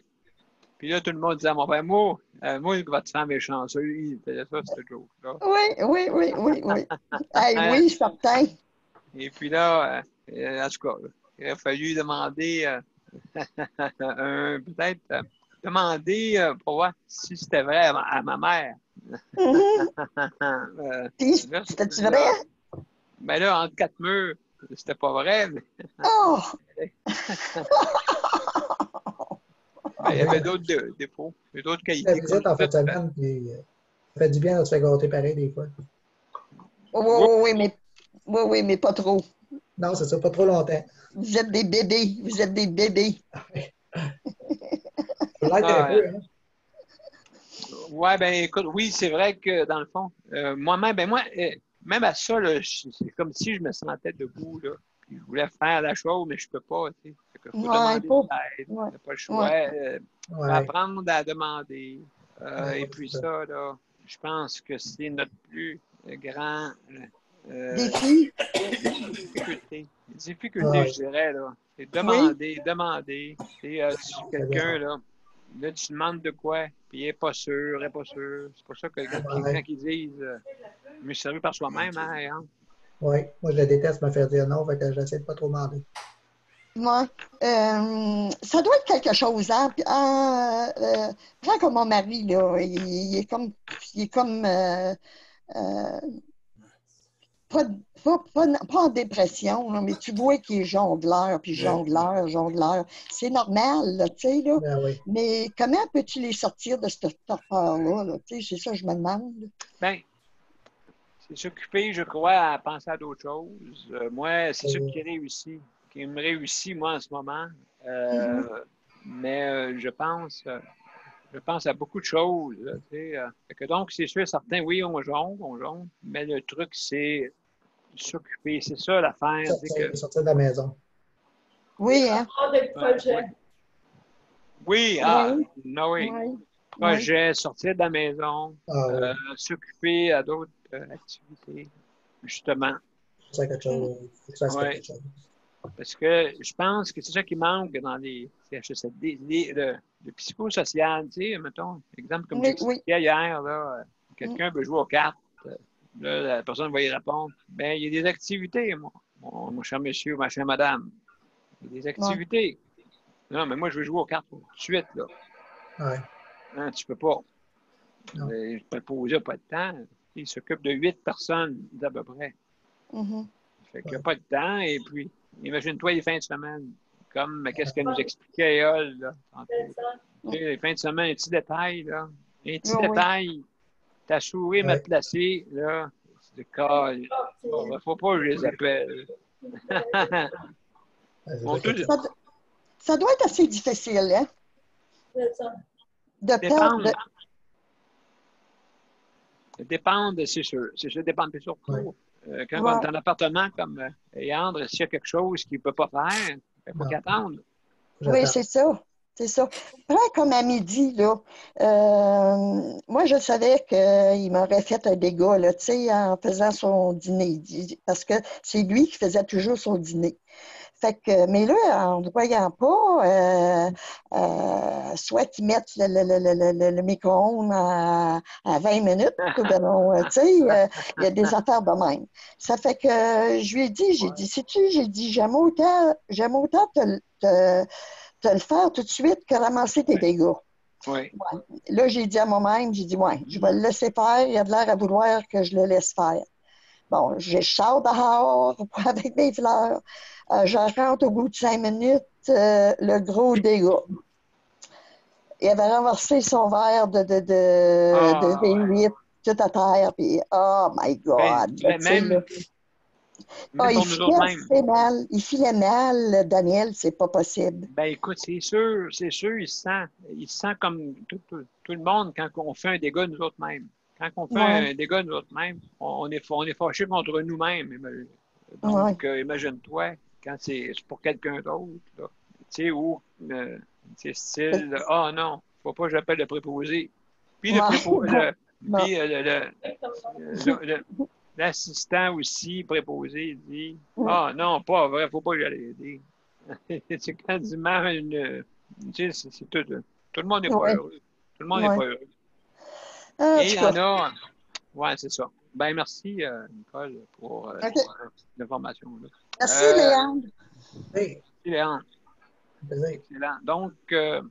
Puis là, tout le monde disait à mon père, moi, votre femme est chanceuse. Il faisait ça, ce joke-là. Oui. Hey, oui, certain. Et puis là, en tout cas, il a fallu demander, peut-être, demander pour voir si c'était vrai à ma mère. Mhm. Puis, Là, c'était-tu vrai? ben là, entre quatre murs, c'était pas vrai. Mais, Oh! il y avait d'autres défauts, d'autres La qualités. visite en fin de semaine, puis ça fait du bien de se faire gâter pareil des fois. Oui, mais pas trop. Non, c'est ça, pas trop longtemps. Vous êtes des bébés. Vous êtes des bébés. Je l'aide un peu, hein? Ouais, ben écoute, oui, c'est vrai que dans le fond, moi-même, même à ça, là, c'est comme si je me sentais debout, là. Puis je voulais faire la chose, mais je peux pas, tu sais. Fait que faut Ouais, demander de pas. l'aide, Ouais, t'as pas le choix. Faut Ouais. apprendre à demander. Et Ouais, puis c'est ça. ça, là, je pense que c'est notre plus grand Défi. difficulté, je Ouais. dirais, là. C'est Oui. demander. C'est quelqu'un, là, tu demandes de quoi, puis il n'est pas sûr, il n'est pas sûr. C'est pour ça que quand Ouais. ils disent je me suis servi par soi-même, hein? Ouais. Moi, je la déteste me faire dire non, fait que j'essaie de pas trop demander. Ouais. Ça doit être quelque chose, hein? Genre comme mon mari, là, il est comme pas, pas en dépression, là, mais tu vois qu'il est jongleur. C'est normal, là, tu sais, là. Ben oui. Mais comment peux-tu les sortir de cette torpeur-là, là? Tu sais, c'est ça que je me demande. Ben, c'est s'occuper, je crois, à penser à d'autres choses. Moi, c'est ça qui me réussit, moi, en ce moment. Mhm. Mais je pense à beaucoup de choses. Là, tu sais, fait que donc, c'est sûr, certains, oui, on jongle, mais le truc, c'est s'occuper. C'est ça l'affaire. Sortir de la maison. Oui, hein? Des projets. Oui, Oui, non, oui. oui. Projet, sortir de la maison, Ah oui. s'occuper à d'autres activités, justement. Ça quelque chose. Faut que ça fasse Oui. quelque chose. Parce que je pense que c'est ça qui manque dans les CHSLD, le psychosocial, tu sais, mettons, exemple, comme Oui. j'expliquais hier, là, quelqu'un veut jouer aux cartes, là, la personne va y répondre. Bien, il y a des activités, mon cher monsieur, ma chère madame. Il y a des activités. Non, mais moi, je veux jouer aux cartes tout de suite, là. Ouais. Hein, tu peux pas. Le préposé n'a pas de temps. Il s'occupe de 8 personnes à peu près. Fait qu'il n'y a pas de temps. Et puis, imagine-toi les fins de semaine. Comme qu'est-ce qu'elle nous expliquait, Éole, là, tantôt. Les fins de semaine, un petit détail, là. Un petit détail. Ta souris m'a placé, là. C'est du cas. Faut pas que je les appelle. Ça doit être assez difficile, hein? De perdre. Dépendre, c'est sûr. C'est sûr, dépendre surtout. Quand on est en appartement comme Yandre, s'il y a quelque chose qu'il ne peut pas faire, il faut qu'il attende. Oui, c'est ça. C'est ça. Prends comme à midi, là. Moi, je savais qu'il m'aurait fait un dégât, là, tu sais, en faisant son dîner. Parce que c'est lui qui faisait toujours son dîner. Fait que, mais là, en ne voyant pas, soit qu'ils mettent le micro-ondes à 20 minutes, tu sais, il y a des affaires de même. Ça fait que je lui ai dit, sais-tu, j'ai dit, j'aime autant te le faire tout de suite que ramasser tes dégâts. Oui. Ouais. Là, j'ai dit à moi-même, j'ai dit, je vais le laisser faire, il a de l'air à vouloir que je le laisse faire. Bon, je sors dehors avec mes fleurs. Je rentre au bout de 5 minutes, le gros dégât. Il avait renversé son verre de V8 tout à terre, puis oh my God! Il filait mal, Daniel, c'est pas possible. Ben écoute, c'est sûr, il se sent comme tout le monde quand on fait un dégât nous autres mêmes. Quand on fait un dégât nous autres mêmes, on est fâché contre nous-mêmes. Donc, imagine-toi, quand c'est pour quelqu'un d'autre, tu sais, où c'est style, non, faut pas que j'appelle le préposé. Puis l'assistant aussi préposé dit, non, pas vrai, faut pas que j'aille aider. C'est quasiment tu sais, c'est tout. Tout le monde n'est pas heureux. Tout le monde n'est pas heureux. Et il y en a. Oui, c'est ça. Ben merci, Nicole, pour l'information. Merci, Léandre. Merci, Léandre. Excellent. Donc, il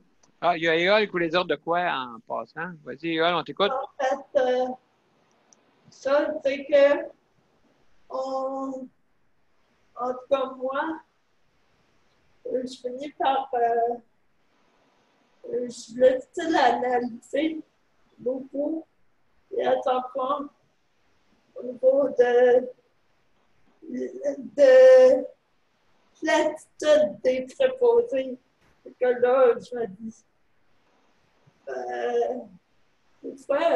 y a Éole qui voulait dire de quoi en passant. Vas-y, Éole, on t'écoute. En fait, ça, c'est que, en tout cas, moi, je finis par, je voulais l'analyser beaucoup et à ton point au niveau de l'attitude des préposés. C'est que là, je me dis, des fois,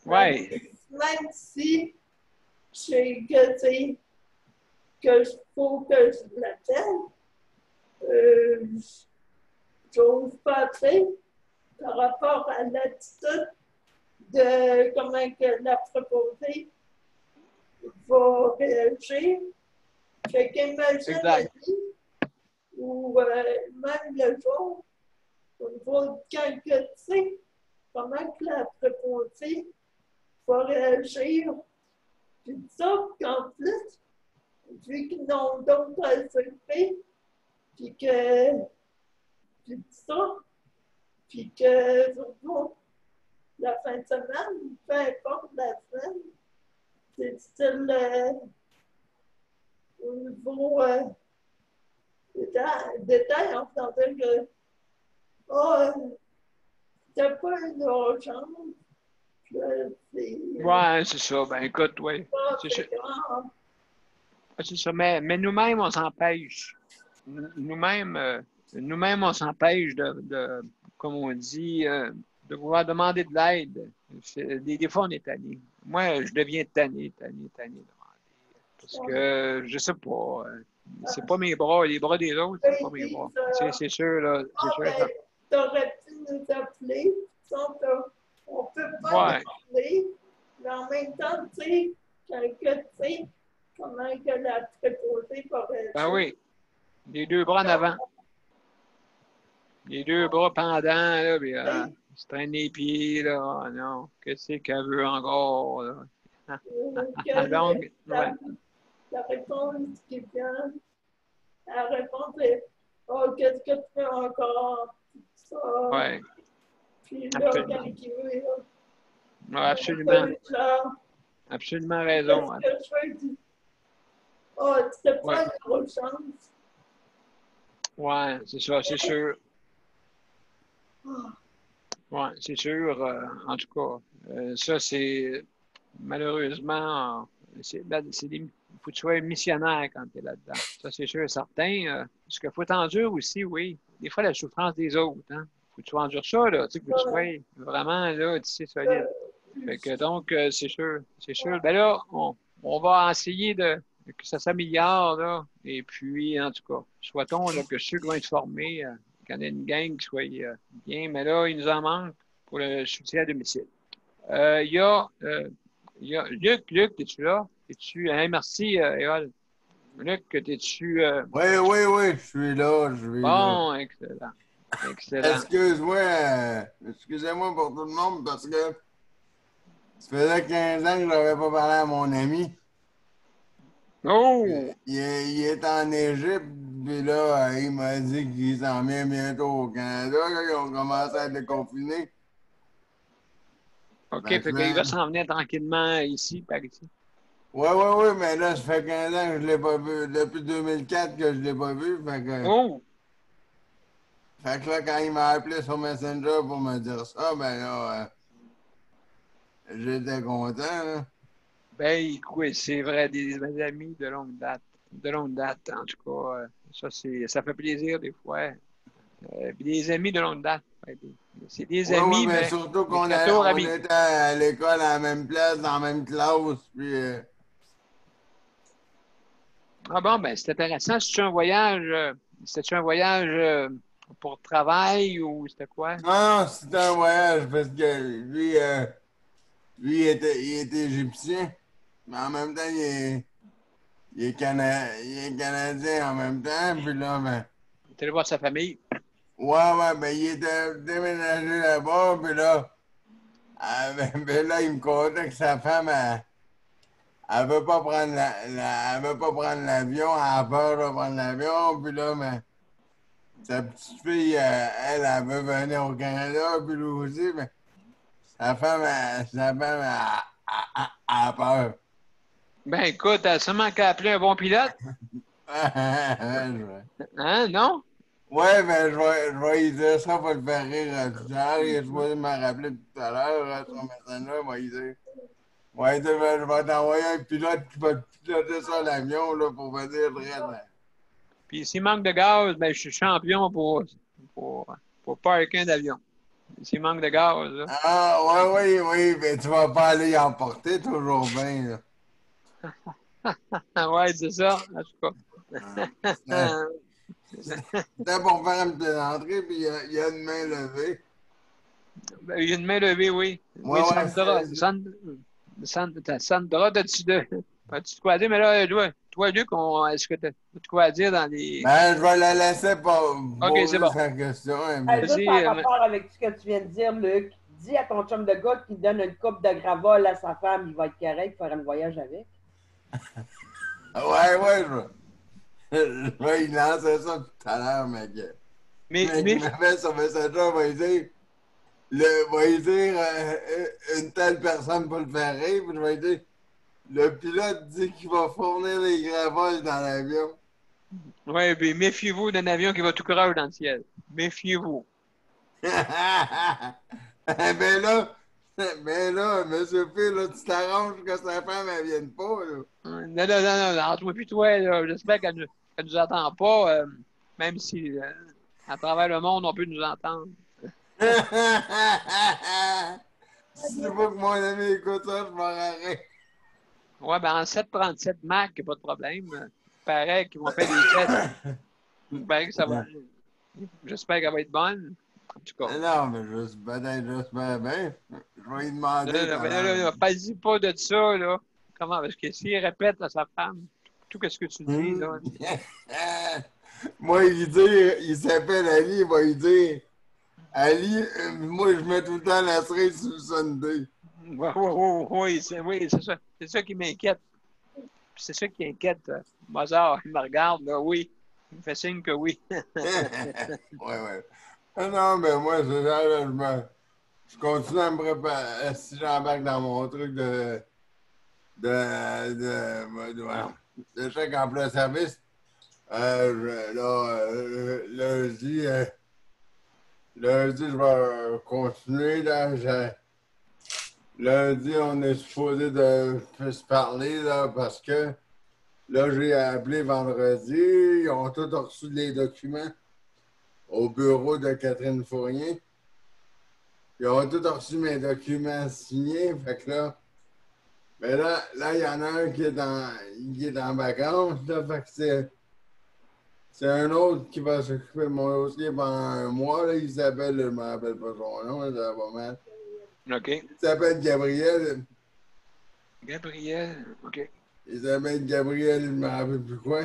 même si j'ai que il faut que je l'appelle, j'ose pas appeler par rapport à l'attitude de comment que la préposée va réagir. Fait qu'imagine la nuit ou même le jour, au niveau de quand tu sais comment que la préposée va réagir. Puis ça, qu'en plus, vu qu'ils n'ont d'autres à s'occuper, puis ça, puis que surtout la fin de semaine, peu importe la semaine, c'est style au niveau détail, on s'entend que t'as pas une urgence. Oui, c'est ça. Ben écoute, oui. C'est ça. Mais nous-mêmes, on s'empêche. Nous-mêmes, on s'empêche comme on dit, de pouvoir demander de l'aide. Des fois, on est tanné. Moi, je deviens tanné de demander. Parce que, je sais pas, c'est pas mes bras. Les bras des autres, c'est pas mes bras. C'est sûr, là. C'est sûr. T'aurais pu nous appeler. On peut pas appeler, mais en même temps, tu sais, quelqu'un, tu sais, comment que la préposée va réagir. Ben oui. Les deux bras en avant. Les deux bras pendants, là, puis se traîne les pieds, là. Oh, non, qu'est-ce qu'elle veut encore, là? Donc, la réponse qui vient, la réponse est qu'est-ce que tu fais encore? Ça. Ouais. suis là Absolument. quand il veut. Ouais, absolument. Là. Absolument raison. Qu'est-ce que je fais? Oh, c'était pas Ouais. une grosse chance. Ouais, c'est ça, c'est sûr. Oh. Ouais, c'est sûr. En tout cas, ça, c'est malheureusement, il faut que tu sois missionnaire quand tu es là-dedans. Ça, c'est sûr et certain. Parce qu'il faut t'endurer aussi, oui. Des fois, la souffrance des autres. Hein. Faut que tu endures ça, là. Tu sais, faut que tu sois vraiment, là, tu sais, solide. Fait que donc, c'est sûr, c'est sûr. Ben là, on va essayer que ça s'améliore, là. Et puis, en tout cas, souhaitons là, que ceux qui vont être formés, qu'il y en ait une gang qui soit bien. Mais là, il nous en manque pour le soutien à domicile. Il y a Luc, es-tu là? Es-tu. Hein, merci, Erol. Luc, es-tu. Oui, je suis là, Bon, excellent. Excellent. Excusez-moi pour tout le monde parce que ça faisait 15 ans que je n'avais pas parlé à mon ami. Oh! Il est en Égypte, puis là, il m'a dit qu'il s'en vient bientôt au Canada, quand ils ont commencé à être déconfinés. OK, fait qu'il va s'en venir tranquillement ici, par ici. Oui, mais là, ça fait 15 ans que je ne l'ai pas vu. Depuis 2004 que je ne l'ai pas vu. Fait que là, quand il m'a appelé sur Messenger pour me dire ça, ben là, j'étais content. Là. Ben, écoute, c'est vrai, des amis de longue date. De longue date, en tout cas. Ça fait plaisir des fois. Des amis de longue date. C'est des amis, mais mais surtout qu'on était à l'école à la même place, dans la même classe. Puis, Ah bon, ben c'est intéressant. C'était-tu un voyage pour travail ou c'était quoi? Non, c'était un voyage parce que lui, il était égyptien, mais en même temps, il est canadien en même temps. Puis là, ben. Il était allé voir sa famille. Ouais, ben il était déménagé là-bas, puis là, ben là, il me contait que sa femme, elle veut pas prendre elle veut pas prendre l'avion, elle a peur de prendre l'avion, puis là, ben, sa petite fille, elle veut venir au Canada, puis lui aussi, mais sa femme, a peur. Ben écoute, t'as seulement qu'à appeler un bon pilote. Hein, non? Ouais, mais je vais lui dire ça pour le faire rire tout à l'heure. Il est supposé me rappeler tout à l'heure sur Messenger, il va lui dire. Ouais, je vais t'envoyer un pilote qui va piloter ça l'avion là, pour venir le Puis s'il manque de gaz, ben je suis champion pour parker d'avion. S'il manque de gaz, là. Ah, oui, mais tu vas pas aller y emporter toujours bien, là. Ouais, c'est ça, en tout cas. C'était pour faire une plaisanterie, puis il y a une main levée. Ben, il y a une main levée, oui. Ouais, Sandra, t'as-tu de quoi à dire? Mais là, toi Luc, est-ce que t'as de quoi à dire dans les... Ben, je vais la laisser poser bon. sa question. Juste par rapport avec ce que tu viens de dire, Luc, dis à ton chum de gars qu'il donne une coupe de gravol à sa femme, il va être correct pour faire un voyage avec. Ouais, je vais y lancer ça tout à l'heure, mec. Mais il m'appelle sur Messenger, va lui dire une telle personne pour le faire rire, puis je vais lui dire le pilote dit qu'il va fournir les gravoles dans l'avion. Oui, puis méfiez-vous d'un avion qui va tout croche dans le ciel. Méfiez-vous. Ben là, monsieur Phil, là, tu t'arranges que sa femme, elle vienne pas, là. Non, entre moi et toi, là, j'espère qu'elle nous entend pas, même si à travers le monde, on peut nous entendre. Si tu veux que mon ami écoute ça, je m'en arrête. Ouais, ben en 737 Mac, il n'y a pas de problème. Il paraît qu'ils vont faire des tests. J'espère que ça va. J'espère qu'elle va être bonne. En tout cas. Non, mais peut-être juste bien. Je vais lui demander. Pas-y pas de ça, là. Comment? Parce que s'il répète à sa femme tout ce que tu dis, là. Moi, il s'appelle Ali, il va lui dire Ali, moi, je mets tout le temps la cerise sur le Sunday. Oui, c'est ça. C'est ça qui m'inquiète. C'est ça qui inquiète Mozart. Il me regarde, là, oui. Il me fait signe que oui. Ouais. Ah non, mais moi, c'est ça, là, je continue à me préparer. Si j'embarque dans mon truc de chèque emploi service, lundi, je vais continuer. Lundi, on est supposé de se parler là, parce que là, j'ai appelé vendredi. Ils ont tous reçu les documents au bureau de Catherine Fournier. Ils ont tous reçu mes documents signés. Fait que là, mais là, il y en a un qui est en vacances. Là, fait que c'est un autre qui va s'occuper de mon dossier pendant un mois. Là. Isabelle, je ne me rappelle pas son nom, ça va pas mal. OK. Il s'appelle Gabriel. Gabriel, OK. Il s'appelle Gabriel, je ne me rappelle plus quoi.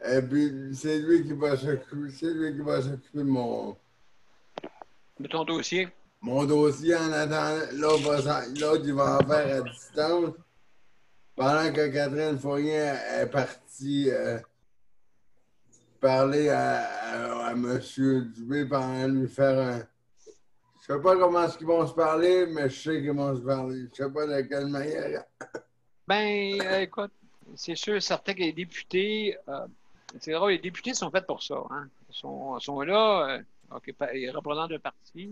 Et puis, c'est lui qui va s'occuper de De ton dossier? mon dossier en attendant. L'autre, il va en faire à distance. Pendant que Catherine Fournier est partie parler à M. Dubé pendant lui faire un. Je sais pas comment est-ce qu'ils vont se parler, mais je sais qu'ils vont se parler. Je sais pas de quelle manière. Ben, écoute, c'est sûr, certains que les députés, c'est drôle, les députés sont faits pour ça. Hein. Ils sont là, ils représentent un parti,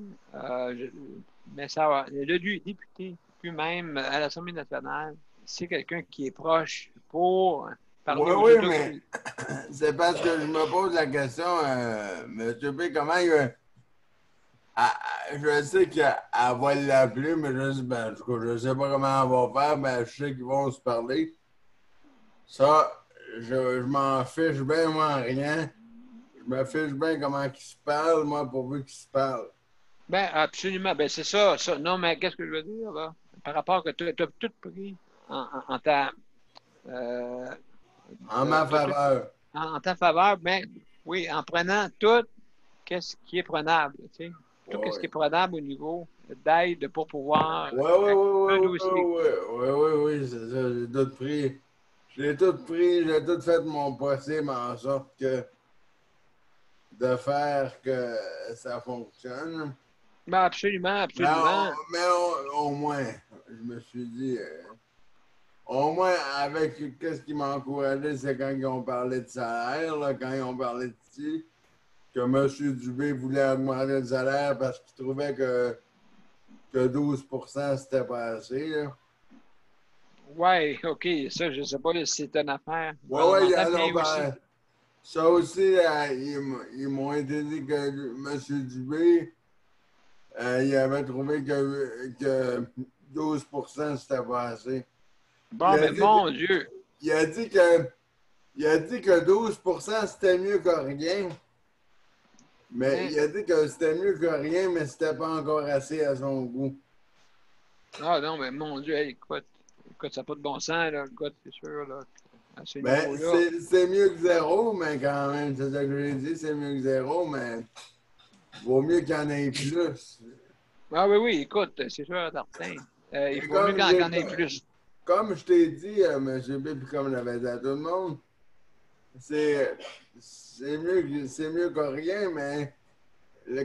mais ça va. Le député, lui-même, à l'Assemblée nationale, c'est quelqu'un qui est proche pour parler aux Oui, mais c'est parce que je me pose la question, M. B, comment il je sais qu'elle va l'appeler, mais je sais pas comment elle va faire, mais je sais qu'ils vont se parler. Ça, je m'en fiche bien, moi, rien. Je me fiche bien comment ils se parlent, moi, pourvu qu'ils se parlent. Ben, absolument. Ben, c'est ça. Non, mais qu'est-ce que je veux dire, là? Par rapport que tu as tout pris en ta. En ma faveur. En ta faveur, mais oui, en prenant tout ce qui est prenable, tu sais. Tout ce qui est prenable au niveau d'aide pour pouvoir. Oui, c'est ça. J'ai tout pris, j'ai tout fait mon possible en sorte que de faire que ça fonctionne. Ben absolument. Mais au moins, je me suis dit, au moins avec qu'est-ce qui m'a encouragé, c'est quand ils ont parlé de salaire, là, quand ils ont parlé de ci, que M. Dubé voulait augmenter le salaire parce qu'il trouvait que 12 c'était pas assez. Là. Oui, OK. Ça, je ne sais pas si c'est une affaire. Oui, il y en a. Ça aussi, ils m'ont été dit que M. Dubé, il avait trouvé que 12 c'était pas assez. Bon, mais mon Dieu! Il a dit que 12 c'était mieux que rien. Mais il a dit que c'était mieux que rien, mais c'était pas encore assez à son goût. Ah non, mais mon Dieu, hey, écoute, ça n'a pas de bon sens, là, écoute, c'est sûr, là. Ben, c'est mieux que zéro, mais quand même, c'est ça que j'ai dit, c'est mieux que zéro, mais vaut mieux qu'il y en ait plus. Ah oui, écoute, c'est sûr, certain. Il faut mieux qu'il y en ait plus. Comme je t'ai dit, M. B, puis comme je l'avais dit à tout le monde, c'est mieux que rien, mais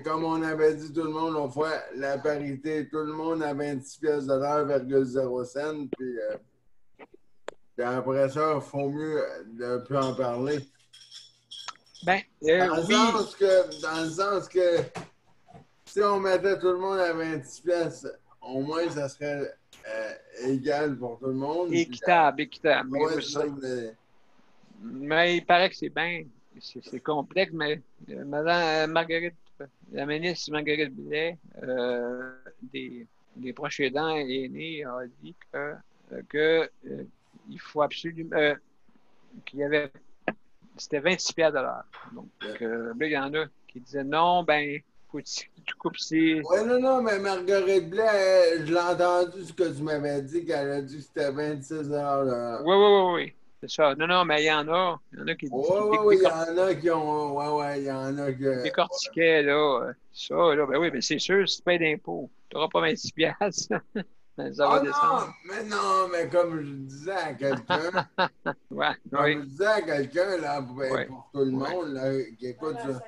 comme on avait dit tout le monde, on fait la parité, tout le monde à 26 pièces de l'heure, 0 cents, puis après ça, il faut mieux de plus en parler. Ben, dans le sens que si on mettait tout le monde à 26 pièces, au moins ça serait égal pour tout le monde. Équitable. Ouais, mais il paraît que c'est bien. C'est complexe, mais Madame Marguerite, la ministre Marguerite Blais, des proches aidants aînés, a dit que il faut absolument qu'il y avait. C'était 26 piastres de l'heure. Donc, là, il y en a qui disaient non, ben, faut que tu coupes ces. Oui, non, mais Marguerite Blais, je l'ai entendu ce que tu m'avais dit, qu'elle a dit que c'était 26 heures. Oui. C'est ça. Non, mais il y en a qui disent. Oui, il y en a qui ont. Oui, il y en a qui. Décortiquaient, là. Ça, là, ben oui, mais c'est sûr, si tu payes d'impôts, tu n'auras pas 26 piastres. Ça va descendre. Mais comme je disais à quelqu'un. Je disais à quelqu'un, là, pour tout le monde, là, qui écoute ça.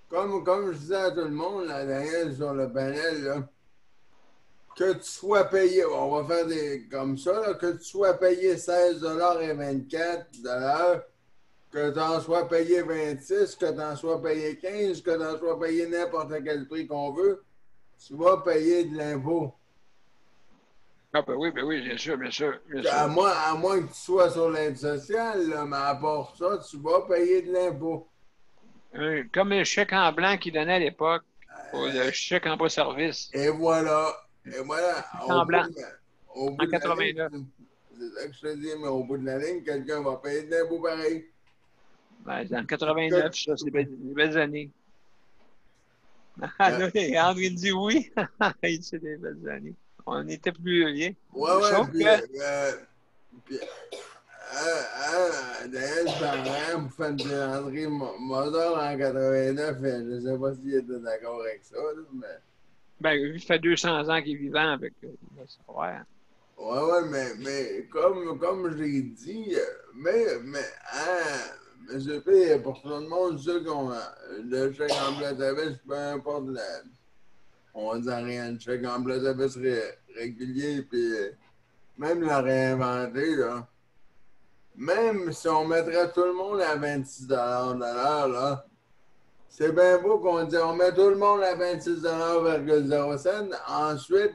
comme je disais à tout le monde, la dernière sur le panel, là, que tu sois payé, on va faire des comme ça, là, que tu sois payé 16 et 24 que tu en sois payé 26, que tu en sois payé 15, que tu en sois payé n'importe quel prix qu'on veut, tu vas payer de l'impôt. Ah, ben oui, bien sûr, bien sûr. À moins que tu sois sur l'aide sociale, là, mais à part ça, tu vas payer de l'impôt. Comme le chèque en blanc qu'ils donnaient à l'époque, ou le chèque en bas-service. Et voilà. Et voilà. En blanc. Au bout En de la 89. ligne, c'est ça que je te dis, mais au bout de la ligne, quelqu'un va payer de l'impôt pareil. Ben, dans le 89, ça, c'est des belles années. Là, André dit oui. Il dit c'est des belles années. On était plus liés. Ouais, puis, d'ailleurs, je parlais pour faire une André Mozart en 89, je ne sais pas s'il était d'accord avec ça, là, mais... Ben, il fait 200 ans qu'il est vivant avec ouais. Ouais, mais comme je l'ai dit, M. P, pour tout le monde, ceux qui ont le chèque en bleu peu importe, on dit rien, le chèque en bleu régulier, puis même le réinventer, là. Même si on mettrait tout le monde à 26 de l'heure, là, c'est bien beau qu'on dit on met tout le monde à 26,07 $. Ensuite,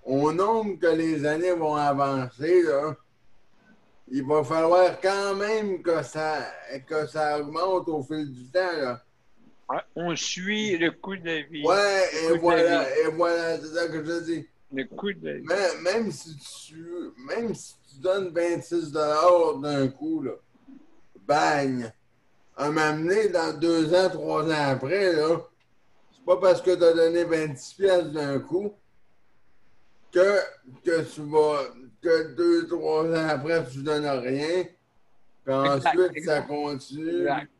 au nombre que les années vont avancer, là, il va falloir quand même que ça augmente au fil du temps. Là. Ouais, on suit le coût de la vie. Ouais, et voilà, c'est ça que je dis. Le coût de la vie. Même si tu donnes 26 $ d'un coup, là, bang! À m'amener dans 2 ans, 3 ans après, là, c'est pas parce que tu as donné 26 piastres d'un coup que tu vas, que 2, 3 ans après, tu donnes rien, puis ensuite, ça continue. Exact.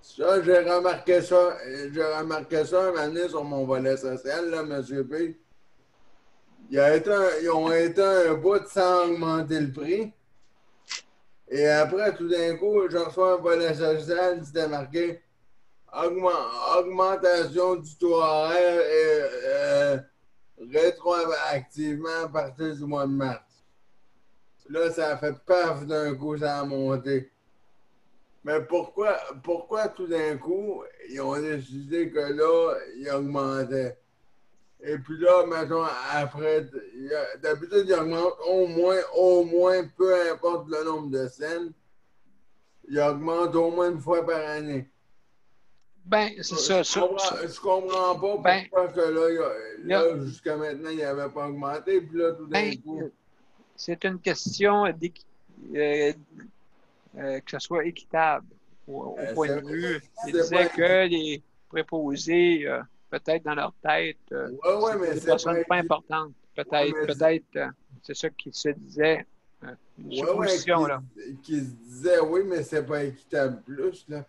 Ça, j'ai remarqué ça un moment donné sur mon volet social, là, M. P. Ils ont été un bout sans augmenter le prix. Et après, tout d'un coup, je reçois un volet social, c'était marqué augmentation du taux horaire et rétroactivement à partir du mois de mars. Là, ça a fait paf d'un coup, ça a monté. Mais pourquoi tout d'un coup, ils ont décidé que là, ils augmentaient? Et puis là, mettons, après, d'habitude, ils augmentent au moins, peu importe le nombre de scènes, ils augmentent au moins une fois par année. Ben, c'est ça. Je comprends pas pourquoi que là jusqu'à maintenant, il n'avait pas augmenté, puis là, tout d'un coup... C'est une question que ce soit équitable au point de vue. Il disait que les préposés, peut-être dans leur tête, mais c'est des personnes pas importantes. Peut-être, c'est ça qui se disait. Une supposition, là. Qui se disait, oui, mais c'est pas équitable plus, là.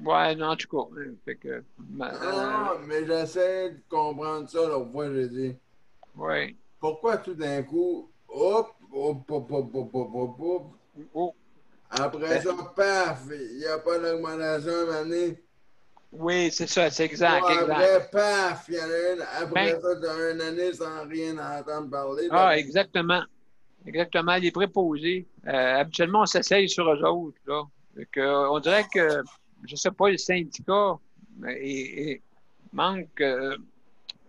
Ouais, non, en tout cas. Fait que, non, mais j'essaie de comprendre ça, l'autre fois, j'ai dit. Oui. Pourquoi tout d'un coup, hop. Après ça, paf, il n'y a pas d'augmentation à un moment. Oui, c'est ça, c'est exact. Après, paf, il y en a une. Après ça, tu as une année sans rien entendre parler. Ah, exactement. Exactement. Les préposés, habituellement, on s'essaye sur eux autres. Là. On dirait que, je ne sais pas, le syndicat manque.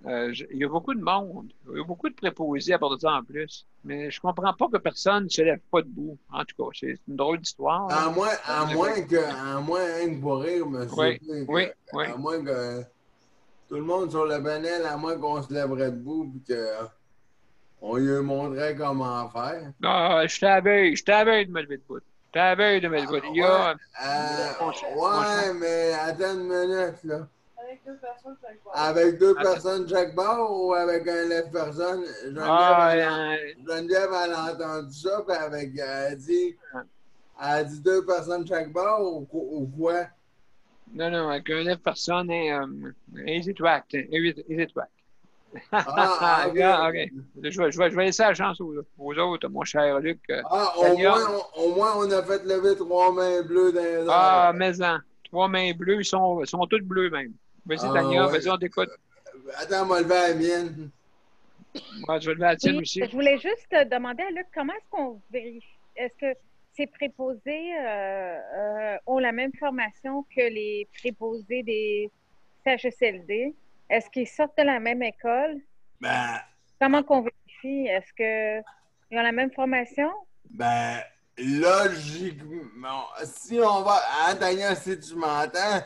Il y a beaucoup de monde. Il y a beaucoup de préposés à part de ça en plus. Mais je ne comprends pas que personne ne se lève pas debout. En tout cas, c'est une drôle d'histoire. À moins que pour rire, monsieur. Oui. À moins que tout le monde sur le panel, à moins qu'on se lèverait debout et qu'on lui montrait comment faire. Ah, je t'avais de me lever debout. Mais attends une minute, là. Avec deux personnes chaque bord ou avec un lève-personne? Geneviève, elle a entendu ça, puis elle a dit 2 personnes chaque bord ou quoi? Non, avec un lève-personne et easy track. OK. Je vais laisser la chance aux autres, mon cher Luc. Au moins, on a fait lever 3 mains bleues dans les airs. Mais 3 mains bleues, ils sont toutes bleues même. Vas-y, Tania, ouais. vas-y, on t'écoute. Attends, on va lever la mienne. Moi, je vais lever la tienne Oui, aussi. je voulais juste demander à Luc, comment est-ce qu'on vérifie? Est-ce que ces préposés ont la même formation que les préposés des CHSLD? Est-ce qu'ils sortent de la même école? Ben, Comment qu'on vérifie? Est-ce qu'ils ont la même formation? ben, logiquement, si on va. Hein, Tania, si tu m'entends,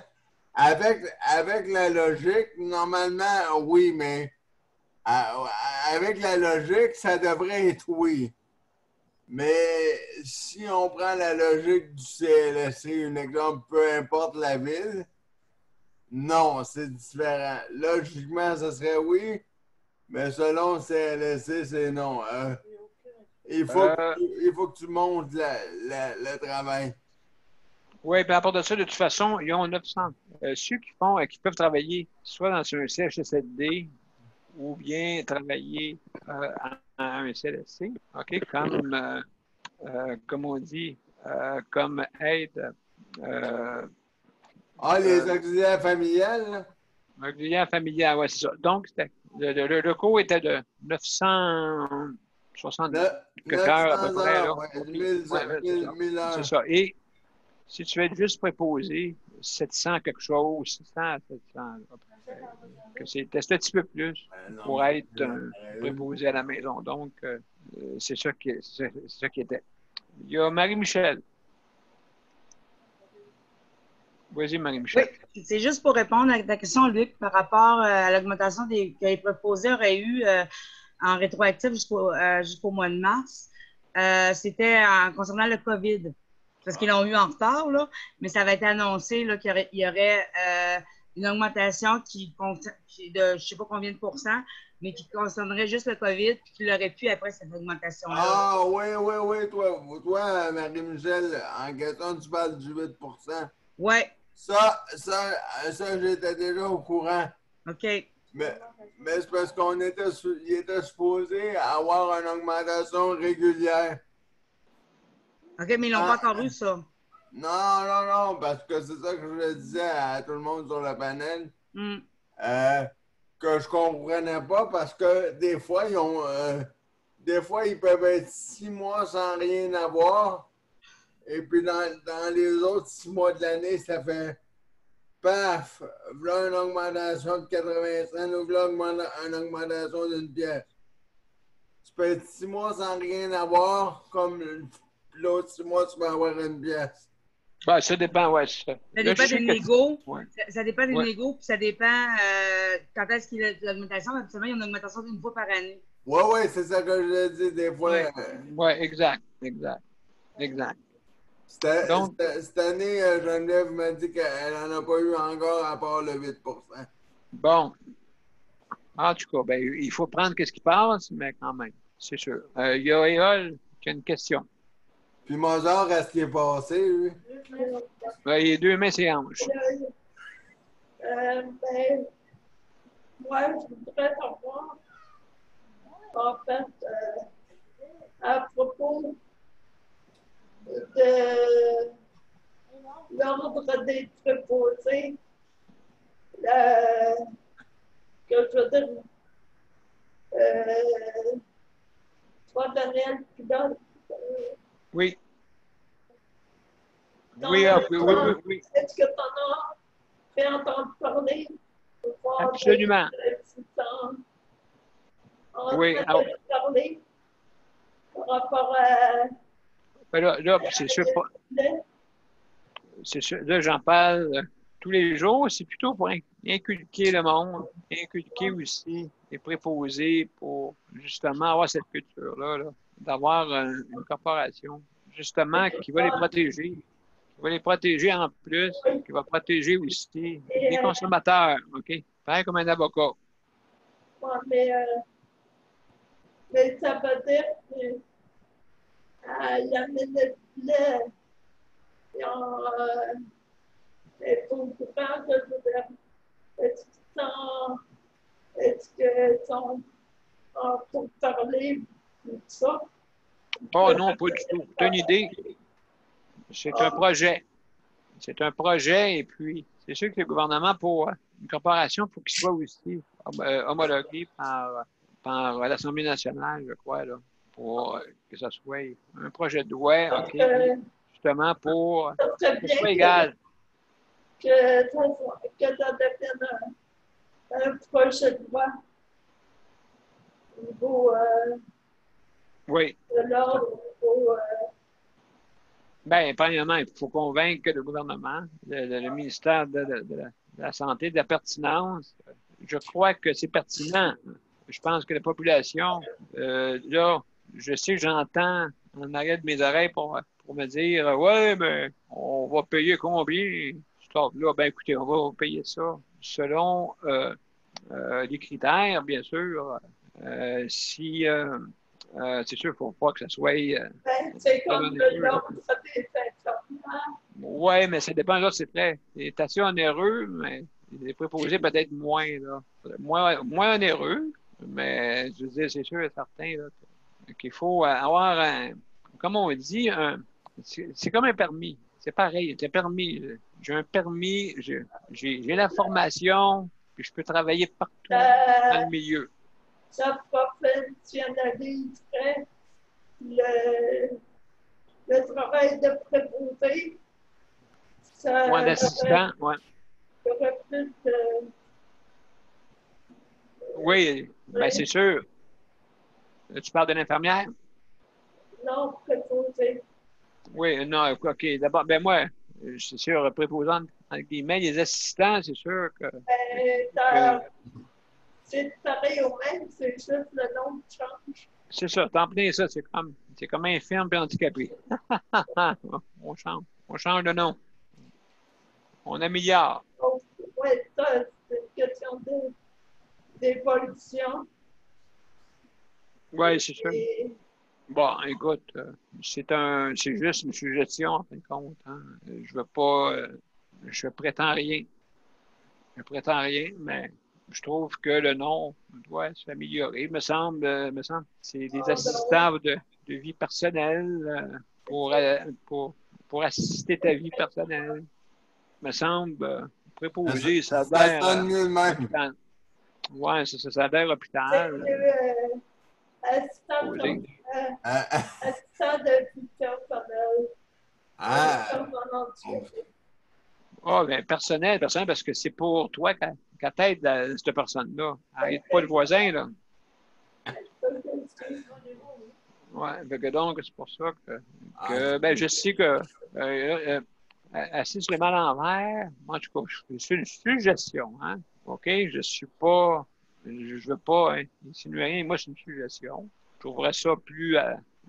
avec la logique, normalement, oui, mais avec la logique, ça devrait être oui. Mais si on prend la logique du CLSC, un exemple, peu importe la ville, non, c'est différent. Logiquement, ce serait oui, mais selon le CLSC, c'est non. Il faut que tu montes le travail. Oui, puis à part de ça, de toute façon, ils ont 900. Ceux qui peuvent travailler soit dans un CHSLD ou bien travailler à un CLSC, OK, comme on dit, comme aide. Les auxiliaires familiales, là? Auxiliaire familial, oui, c'est ça. Donc, le cours était de 960 quelques heures à peu près. Là. Ouais, Ouais, 1000 heures. c'est ça. Et si tu veux être juste préposé, 700 quelque chose, 600, 700, que c'est un petit peu plus pour être préposé à la maison. Donc, c'est ça qui était. Il y a Marie-Michel. Vas-y, Marie-Michel. Oui, c'est juste pour répondre à ta question, Luc, par rapport à l'augmentation que les préposés auraient eu en rétroactif jusqu'au mois de mars. C'était concernant le COVID, parce qu'ils l'ont eu en retard, là, mais ça avait été annoncé là, qu'il y aurait une augmentation de je ne sais pas combien de pourcents, mais qui concernerait juste le COVID, puis qu'il aurait pu après cette augmentation-là. Ah, oui, toi Marie-Michel, en question, tu parles du 8%. Oui. Ça, j'étais déjà au courant. OK. Mais c'est parce qu'il était supposé avoir une augmentation régulière. OK, mais ils n'ont pas encore eu ça. Non, parce que c'est ça que je disais à tout le monde sur le panel. Que je comprenais pas parce que des fois, ils peuvent être 6 mois sans rien avoir. Et puis dans les autres 6 mois de l'année, ça fait paf, voilà une augmentation de 80 cents ou voilà une augmentation d'une pièce. Tu peux être 6 mois sans rien avoir, comme l'autre 6 mois, tu peux avoir une pièce. Ben, ça dépend, oui. Ça dépend des négos. Ouais. Ça dépend des négos, puis ça dépend quand est-ce qu'il y a l'augmentation. Absolument, il y a une augmentation d'une fois par année. Oui, c'est ça que je dis des fois. Oui, exact. Donc, cette année, Geneviève m'a dit qu'elle n'en a pas eu encore à part le 8%. Bon. En tout cas, ben, il faut prendre ce qui passe, mais quand même, c'est sûr. Il y a Éole qui a une question. Puis Mozart, est-ce qu'il est passé, lui? Ben, il est 2 mains ses hanches. Ben, moi, je voudrais savoir, en fait, à propos de l'ordre des préposés, que je veux dire, soit Daniel Pilote. Oui. Oui. Est-ce que tu en as fait entendre parler? Absolument. Oui. Parler par rapport à... Ben là c'est sûr. C'est sûr. Là, j'en parle tous les jours. C'est plutôt pour inculquer le monde, inculquer aussi les préposés pour justement avoir cette culture-là, d'avoir une corporation, justement, qui va les protéger. Qui va les protéger en plus, qui va protéger aussi les consommateurs, OK? Pareil comme un avocat. Ouais, mais ça veut dire que la minute là, est au courant que je veux dire, est-ce qu'ils sont pour parler de tout ça? Oh non, pas du tout. Tu as une idée? C'est un projet. c'est un projet et puis c'est sûr que le gouvernement, pour une corporation, il faut qu'il soit aussi homologué par l'Assemblée nationale, je crois, là, pour que ça soit un projet de loi, OK, justement pour ça que ce soit égal. Que ça devienne un projet de loi au niveau Oui. de l'ordre, au niveau... Bien, premièrement, il faut convaincre le gouvernement, le ministère de la Santé, de la pertinence. Je crois que c'est pertinent. Je pense que la population, là, je sais que j'entends en arrière de mes oreilles pour me dire « Ouais, mais on va payer combien? » Là, ben écoutez, on va payer ça selon les critères, bien sûr. Si... c'est sûr qu'il ne faut pas que ça soit... c'est comme le l'ordre des infirmières. Oui, mais ça dépend. Là, c'est assez onéreux, mais les préposés peut-être moins, là. Moins onéreux, mais je veux dire, c'est sûr et certain là, qu'il faut avoir comme on dit, c'est comme un permis. C'est pareil, c'est un permis. J'ai un permis, j'ai la formation, puis je peux travailler partout dans le milieu. Ça professionnaliserait le travail de préposé. Ouais, d'assistant, ouais. Il y aurait plus de... Oui, bien c'est sûr. Tu parles de l'infirmière? Non, préposé. Oui, non, OK. D'abord, ben moi, c'est sûr, préposant, avec guillemets, les assistants, c'est sûr que... C'est pareil au même, c'est juste le nom qui change. C'est ça, t'en plein ça, c'est comme infirme et handicapé. on change de nom. On améliore. Oui, ça, c'est une question d'évolution. Oui, c'est sûr. Bon, écoute, c'est juste une suggestion, en fin de compte. Hein. Je prétends rien. Je prétends rien, mais je trouve que le nom doit s'améliorer. Il me semble, c'est des assistants de vie personnelle pour assister ta vie personnelle. Il me semble, préposé, ça a l'air... Oui, c'est ça, ça a l'air hôpital. Assistant de vie personnelle. Ah, bien, personnel, parce que c'est pour toi qu'à t'aide cette personne-là. Elle n'aide pas le voisin, là. Oui, donc, c'est pour ça que ben, je sais que assis sur le mal en l'envers, moi, en tout cas, c'est une suggestion, hein? OK? Je veux pas insinuer rien. Moi, c'est une suggestion. Je trouverais ça plus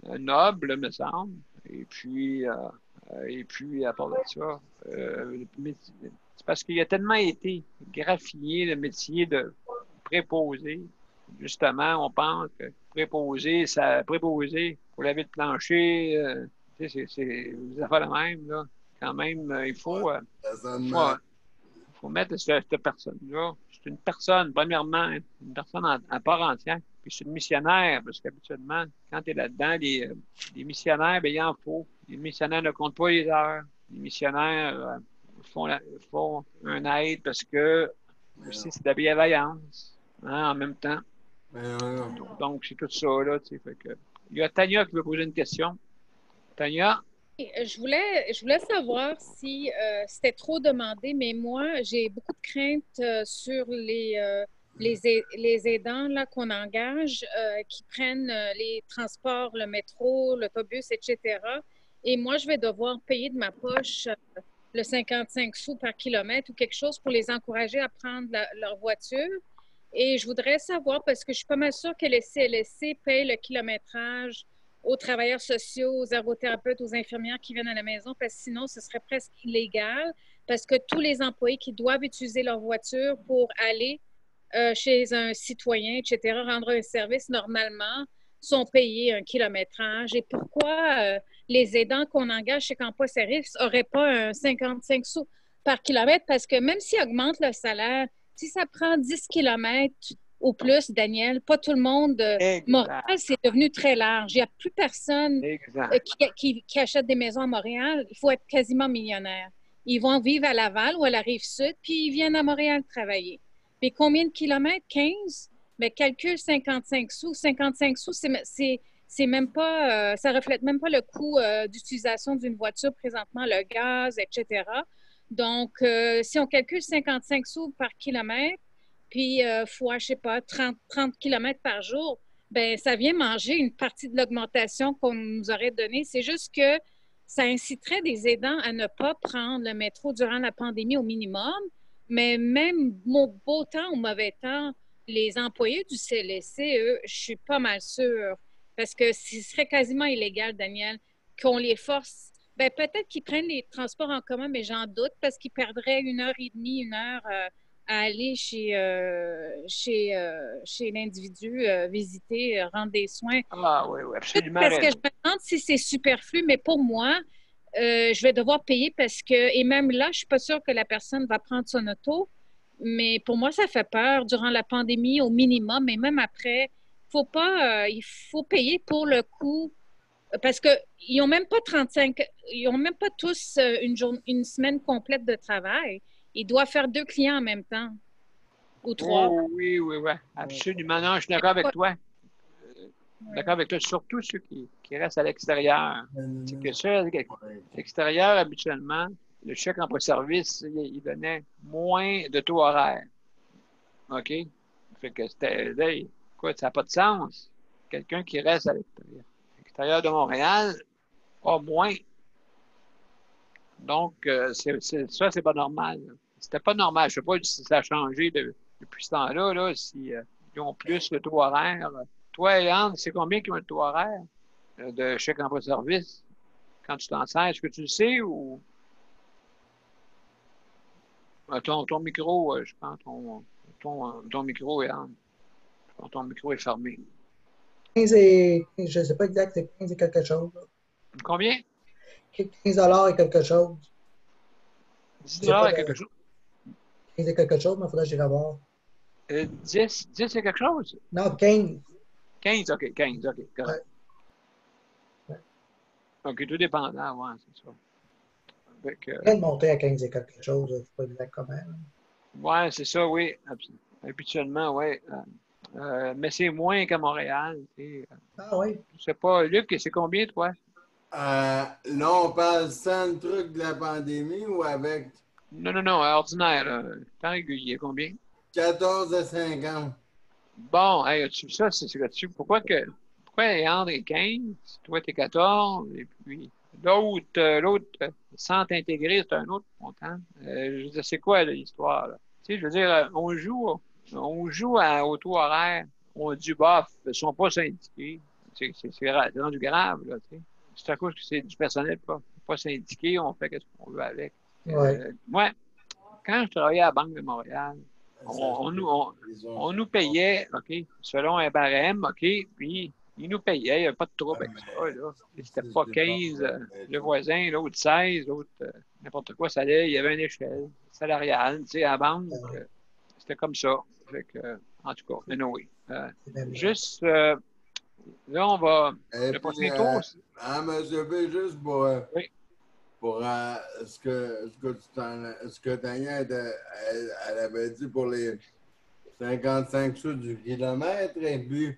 noble, me semble. Et puis, à part de ça, c'est parce qu'il a tellement été graffié le métier de préposé. Justement, on pense que préposé pour laver le plancher, c'est des affaires de même, là. Quand même, il faut mettre cette personne-là. C'est une personne, premièrement, une personne à part entière. Puis c'est une missionnaire, parce qu'habituellement, quand tu es là-dedans, les missionnaires, bien, il en faut. Les missionnaires ne comptent pas les heures. Les missionnaires font un aide parce que aussi c'est de la bienveillance, hein, en même temps. Donc, c'est tout ça, là. Fait que, il y a Tania qui veut poser une question. Tania? Je voulais savoir si c'était trop demandé, mais moi, j'ai beaucoup de craintes sur les aidants là, qu'on engage, qui prennent les transports, le métro, l'autobus, etc. Et moi, je vais devoir payer de ma poche le 55 sous par kilomètre ou quelque chose pour les encourager à prendre leur voiture. Et je voudrais savoir, parce que je suis pas mal sûre que les CLSC payent le kilométrage aux travailleurs sociaux, aux ergothérapeutes, aux infirmières qui viennent à la maison, parce que sinon, ce serait presque illégal, parce que tous les employés qui doivent utiliser leur voiture pour aller chez un citoyen, etc., rendre un service normalement, sont payés un kilométrage. Et pourquoi les aidants qu'on engage chez Campus Service n'auraient pas un 55 sous par kilomètre? Parce que même s'ils augmentent le salaire, si ça prend 10 kilomètres au plus, Daniel, pas tout le monde. Montréal, c'est devenu très large. Il n'y a plus personne qui achète des maisons à Montréal. Il faut être quasiment millionnaire. ils vont vivre à Laval ou à la Rive-Sud, puis ils viennent à Montréal travailler. Puis combien de kilomètres? 15? Mais calcule 55 sous. 55 sous, c'est même pas, ça reflète même pas le coût d'utilisation d'une voiture présentement, le gaz, etc. Donc, si on calcule 55 sous par kilomètre, puis fois, je sais pas, 30 kilomètres par jour, ben ça vient manger une partie de l'augmentation qu'on nous aurait donnée. C'est juste que ça inciterait des aidants à ne pas prendre le métro durant la pandémie au minimum, mais même beau temps ou mauvais temps, les employés du CLSC, eux, je suis pas mal sûre, parce que ce serait quasiment illégal, Daniel, qu'on les force. Ben, peut-être qu'ils prennent les transports en commun, mais j'en doute, parce qu'ils perdraient 1h30, 1 heure à aller chez l'individu, visiter, rendre des soins. Ah oui, oui, absolument. Parce que je me demande si c'est superflu, mais pour moi, je vais devoir payer parce que, et même là, je ne suis pas sûre que la personne va prendre son auto, mais pour moi, ça fait peur durant la pandémie au minimum, mais même après, il faut payer pour le coût, parce qu'ils n'ont même pas 35, ils n'ont même pas tous une semaine complète de travail. Ils doivent faire 2 clients en même temps, ou 3. Oh, oui, oui, oui, absolument. Non, je suis d'accord avec toi. D'accord avec toi, surtout ceux qui restent à l'extérieur. C'est que ça, à l'extérieur, habituellement, le chèque emploi-service, il donnait moins de taux horaire. OK? Fait que c'était, là, écoute, ça n'a pas de sens. Quelqu'un qui reste à l'extérieur de Montréal a moins. Donc, ça, c'est pas normal. C'était pas normal. Je ne sais pas si ça a changé depuis ce temps-là, là, si ils ont plus le taux horaire. Toi, Anne, c'est combien qu'ils ont le taux horaire de chèque emploi-service quand tu t'en sers? Est-ce que tu le sais ou ton micro, je pense, ton micro, Anne. Ton micro est fermé. 15 et, je ne sais pas exact, c'est 15 et quelque chose. Là. Combien? 15 $ et quelque chose. 10 $ et quelque chose. 15 et quelque chose, mais il faudrait que j'irai voir. 10 et quelque chose? Non, 15. 15, OK, 15, OK, correct. Ouais. OK, tout dépendant, ouais, c'est ça. Peut-être monter à 15 et quelque chose, je ne sais pas exactement. Oui, c'est ça, oui. Habituellement, oui. Mais c'est moins qu'à Montréal. Ah oui? Je sais pas, Luc, c'est combien, toi? Là, on parle sans le truc de la pandémie ou avec? Non, ordinaire, temps régulier, combien? 14 à 50. Bon, hey, as-tu ça, c'est là-dessus. Pourquoi André est 15, toi, t'es 14, et puis l'autre, sans t'intégrer, c'est un autre montant. Je veux dire, c'est quoi l'histoire, là? Tu sais, je veux dire, on joue au taux horaire, on dit, bof, ils ne sont pas syndiqués. C'est rendu grave, là, tu sais. C'est à cause que c'est du personnel pas syndiqué, on fait ce qu'on veut avec. Moi, quand je travaillais à la Banque de Montréal, on nous payait, OK, selon un barème, OK, puis ils nous payaient, il n'y avait pas de trouble avec ça, là. C'était pas 15, le voisin, l'autre 16, l'autre n'importe quoi, ça allait, il y avait une échelle salariale, tu sais, à la banque, c'était comme ça. Fait que, en tout cas, anyway. Juste, là, on va, le prochain tour. Monsieur B, juste pour... oui. Pour ce que Tania elle avait dit pour les 55 sous du kilomètre, et puis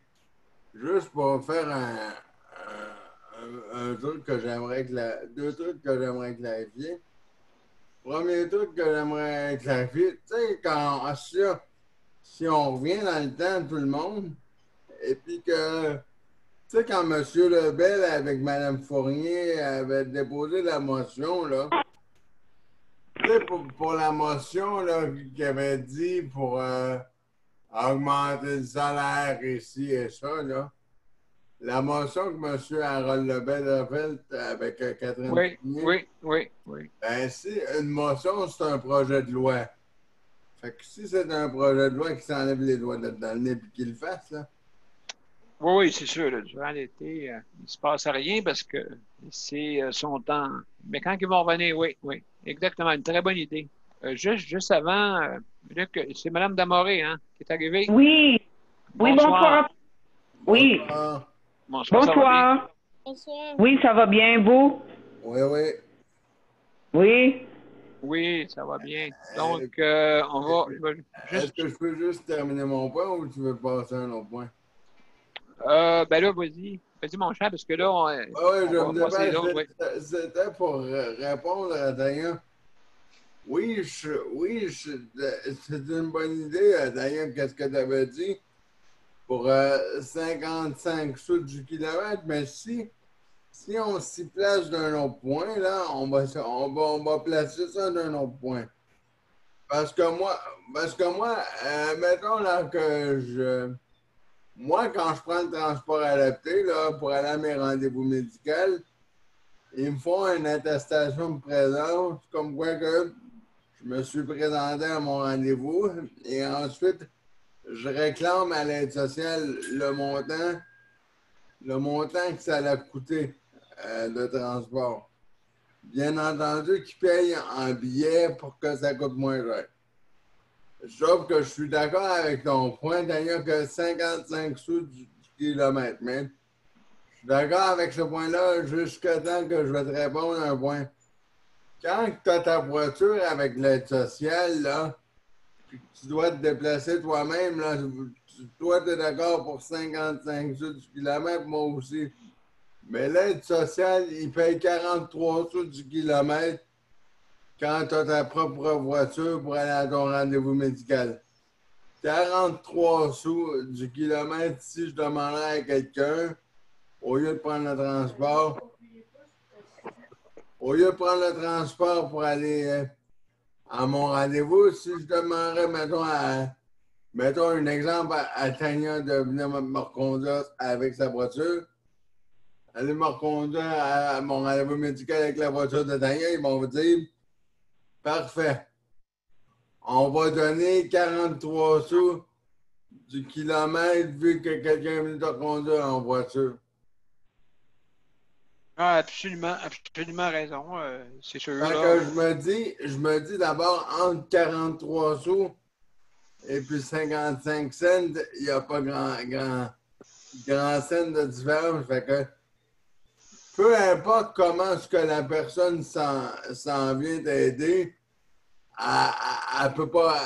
juste pour faire un truc que j'aimerais deux trucs que j'aimerais clarifier. Premier truc que j'aimerais clarifier, tu sais, si on revient dans le temps, tout le monde, et puis que tu sais, quand M. Lebel avec Mme Fournier avait déposé la motion, là, tu sais, pour la motion, là, qu'il avait dit pour augmenter le salaire ici et ça, là, la motion que M. Harold Lebel a faite avec Catherine Fournier. Oui. Ben, si une motion, c'est un projet de loi. Fait que si c'est un projet de loi qui s'enlève les doigts dans le nez et qu'il le fasse, là. Oui, c'est sûr. Là, durant l'été, il ne se passe rien parce que c'est son temps. Mais quand ils vont revenir, oui. Exactement. Une très bonne idée. Juste avant, Luc, c'est Mme Damoré, hein, qui est arrivée. Oui. Bonsoir. Oui. Bonsoir. Bonsoir. Oui, ça va bien, vous? Oui. Oui, ça va bien. Donc, on va... Est-ce que je peux juste terminer mon point ou tu veux passer à un autre point? Ben là, vas-y. Vas-y, mon cher, parce que là, on je va me passer les autres. dépêche. C'était pour répondre à Daniel. Oui, c'est une bonne idée, Daniel, qu'est-ce que tu avais dit pour 55 sous du kilomètre, mais si on s'y place d'un autre point, là, on va placer ça d'un autre point. Parce que moi, mettons là moi, quand je prends le transport adapté là, pour aller à mes rendez-vous médicaux, ils me font une attestation de présence, comme quoi que je me suis présenté à mon rendez-vous et ensuite, je réclame à l'aide sociale le montant que ça a coûté de transport. Bien entendu, qu'ils payent en billets pour que ça coûte moins cher. Sauf que je suis d'accord avec ton point, d'ailleurs, que 55 sous du kilomètre. Mais je suis d'accord avec ce point-là jusqu'à temps que je vais te répondre à un point. Quand tu as ta voiture avec l'aide sociale, là, puis que tu dois te déplacer toi-même, là, toi, tu es d'accord pour 55 sous du kilomètre, moi aussi. Mais l'aide sociale, il paye 43 sous du kilomètre quand tu as ta propre voiture pour aller à ton rendez-vous médical. 43 sous du kilomètre si je demanderais à quelqu'un, au lieu de prendre le transport, pour aller à mon rendez-vous, si je demanderais, mettons un exemple à Tania de venir me reconduire avec sa voiture, aller me reconduire à mon rendez-vous médical avec la voiture de Tania, ils vont vous dire parfait. On va donner 43 sous du kilomètre vu que quelqu'un vient te reconduire en voiture. Ah, absolument raison, c'est sûr. Fait Là. que je me dis d'abord entre 43 sous et puis 55 cents, il n'y a pas grand cent de différence. Fait que peu importe comment ce que la personne s'en vient t'aider, elle peut pas,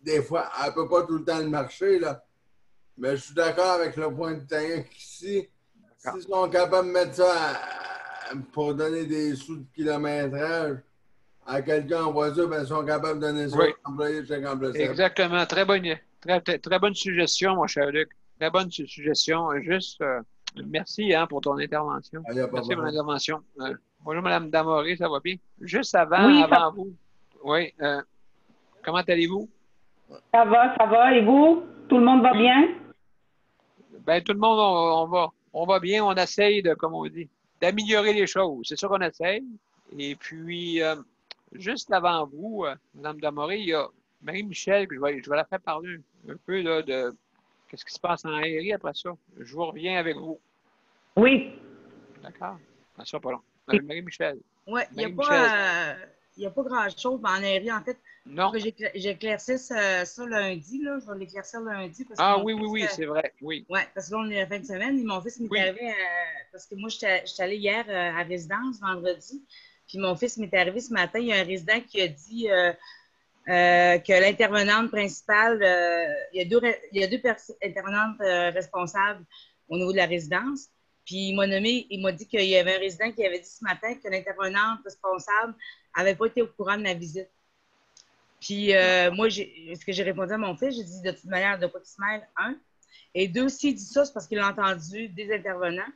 des fois, elle peut pas tout le temps le marcher, là. Mais je suis d'accord avec le point de Tania qu'ici, s'ils sont capables de mettre ça pour donner des sous de kilométrage à quelqu'un en voiture, ben, ils sont capables de donner ça aux employés chez Complacep. Exactement. Très bonne suggestion, mon cher Luc. Très bonne suggestion. Juste, merci pour ton intervention. Merci pour l'intervention. Bonjour, Mme Damoré, ça va bien? Juste avant vous. Oui. Comment allez-vous? Ça va. Et vous? Tout le monde va bien? Ben, tout le monde, on va bien. On essaye comme on dit, d'améliorer les choses. C'est ça qu'on essaye. Et puis, juste avant vous, Mme Damoré, il y a Marie-Michel, que je vais la faire parler un peu là, de qu'est-ce qui se passe en aérie après ça. Je vous reviens avec vous. Oui. D'accord? Ça sera pas long. Marie-Michel. Oui, il n'y a pas grand-chose en aérie, en fait. Non. J'éclaircisse ça lundi, là. Je vais l'éclaircir lundi. Parce que oui, c'est vrai. Oui. Oui, parce que là, on est la fin de semaine. Mon fils m'est arrivé, parce que moi, je suis allée hier à résidence, vendredi. Puis mon fils m'est arrivé ce matin. Il y a un résident qui a dit que l'intervenante principale, il y a deux intervenantes responsables au niveau de la résidence. Puis il m'a dit qu'il y avait un résident qui avait dit ce matin que l'intervenante responsable n'avait pas été au courant de ma visite. Puis moi, ce que j'ai répondu à mon fils, j'ai dit de toute manière, de quoi tu te mêles, un. Et deux, s'il dit ça, c'est parce qu'il a entendu des intervenants.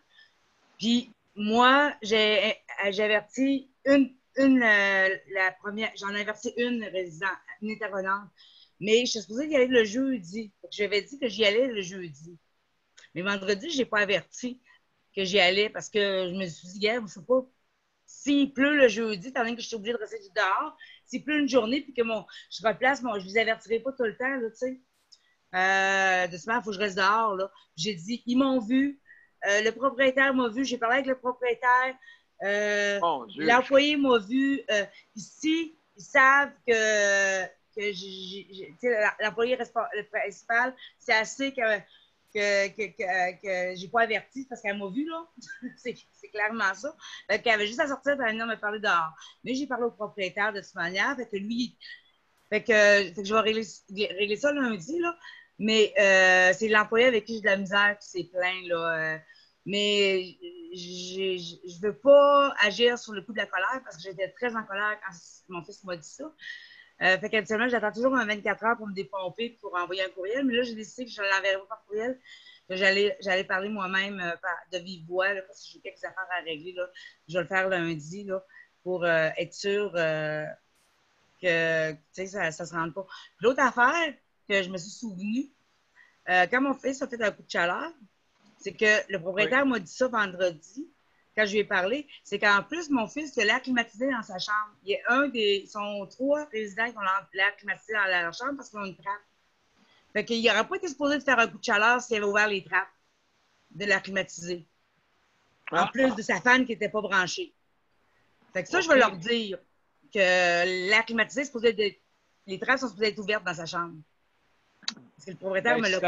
Puis moi, j'ai averti la première, j'en ai averti une intervenante. Mais je suis supposée y aller le jeudi. J'avais dit que j'y allais le jeudi. Mais vendredi, je n'ai pas averti que j'y allais parce que je me suis dit, gars, je ne sais pas, s'il pleut le jeudi, étant donné que je suis obligée de rester dehors, s'il pleut une journée puis que je replace, je ne les avertirai pas tout le temps, là, tu sais. De ce moment, il faut que je reste dehors, là. J'ai dit, ils m'ont vu, le propriétaire m'a vu, j'ai parlé avec le propriétaire, l'employé m'a vu. Ici, ils savent que l'employé principal, c'est assez que que j'ai pas averti parce qu'elle m'a vu, là. C'est clairement ça. Fait qu'elle avait juste à sortir et elle me parler dehors. Mais j'ai parlé au propriétaire de toute manière. Fait que lui, fait que je vais régler ça lundi, là. Mais c'est l'employé avec qui j'ai de la misère qui s'est plaint, là. Mais je veux pas agir sur le coup de la colère parce que j'étais très en colère quand mon fils m'a dit ça. Fait qu'habituellement, j'attends toujours 24 heures pour me dépomper pour envoyer un courriel. Mais là, j'ai décidé que je ne l'enverrai pas par courriel. J'allais parler moi-même de vive voix là, parce que j'ai quelques affaires à régler. Là. Je vais le faire lundi là, pour être sûr que ça ne se rende pas. L'autre affaire que je me suis souvenue, quand mon fils a fait un coup de chaleur, c'est que le propriétaire m'a dit ça vendredi. Quand je lui ai parlé, c'est qu'en plus, mon fils a l'air climatisé dans sa chambre. Il y a ils sont 3 résidents qui ont l'air climatisé dans leur chambre parce qu'ils ont une trappe. Fait qu'il n'aurait pas été supposé de faire un coup de chaleur s'il avait ouvert les trappes de l'air climatisé. En plus de sa fan qui n'était pas branchée. Fait que ça, je vais leur dire que l'air climatisé, les trappes sont supposées être ouvertes dans sa chambre. Parce que le propriétaire me l'a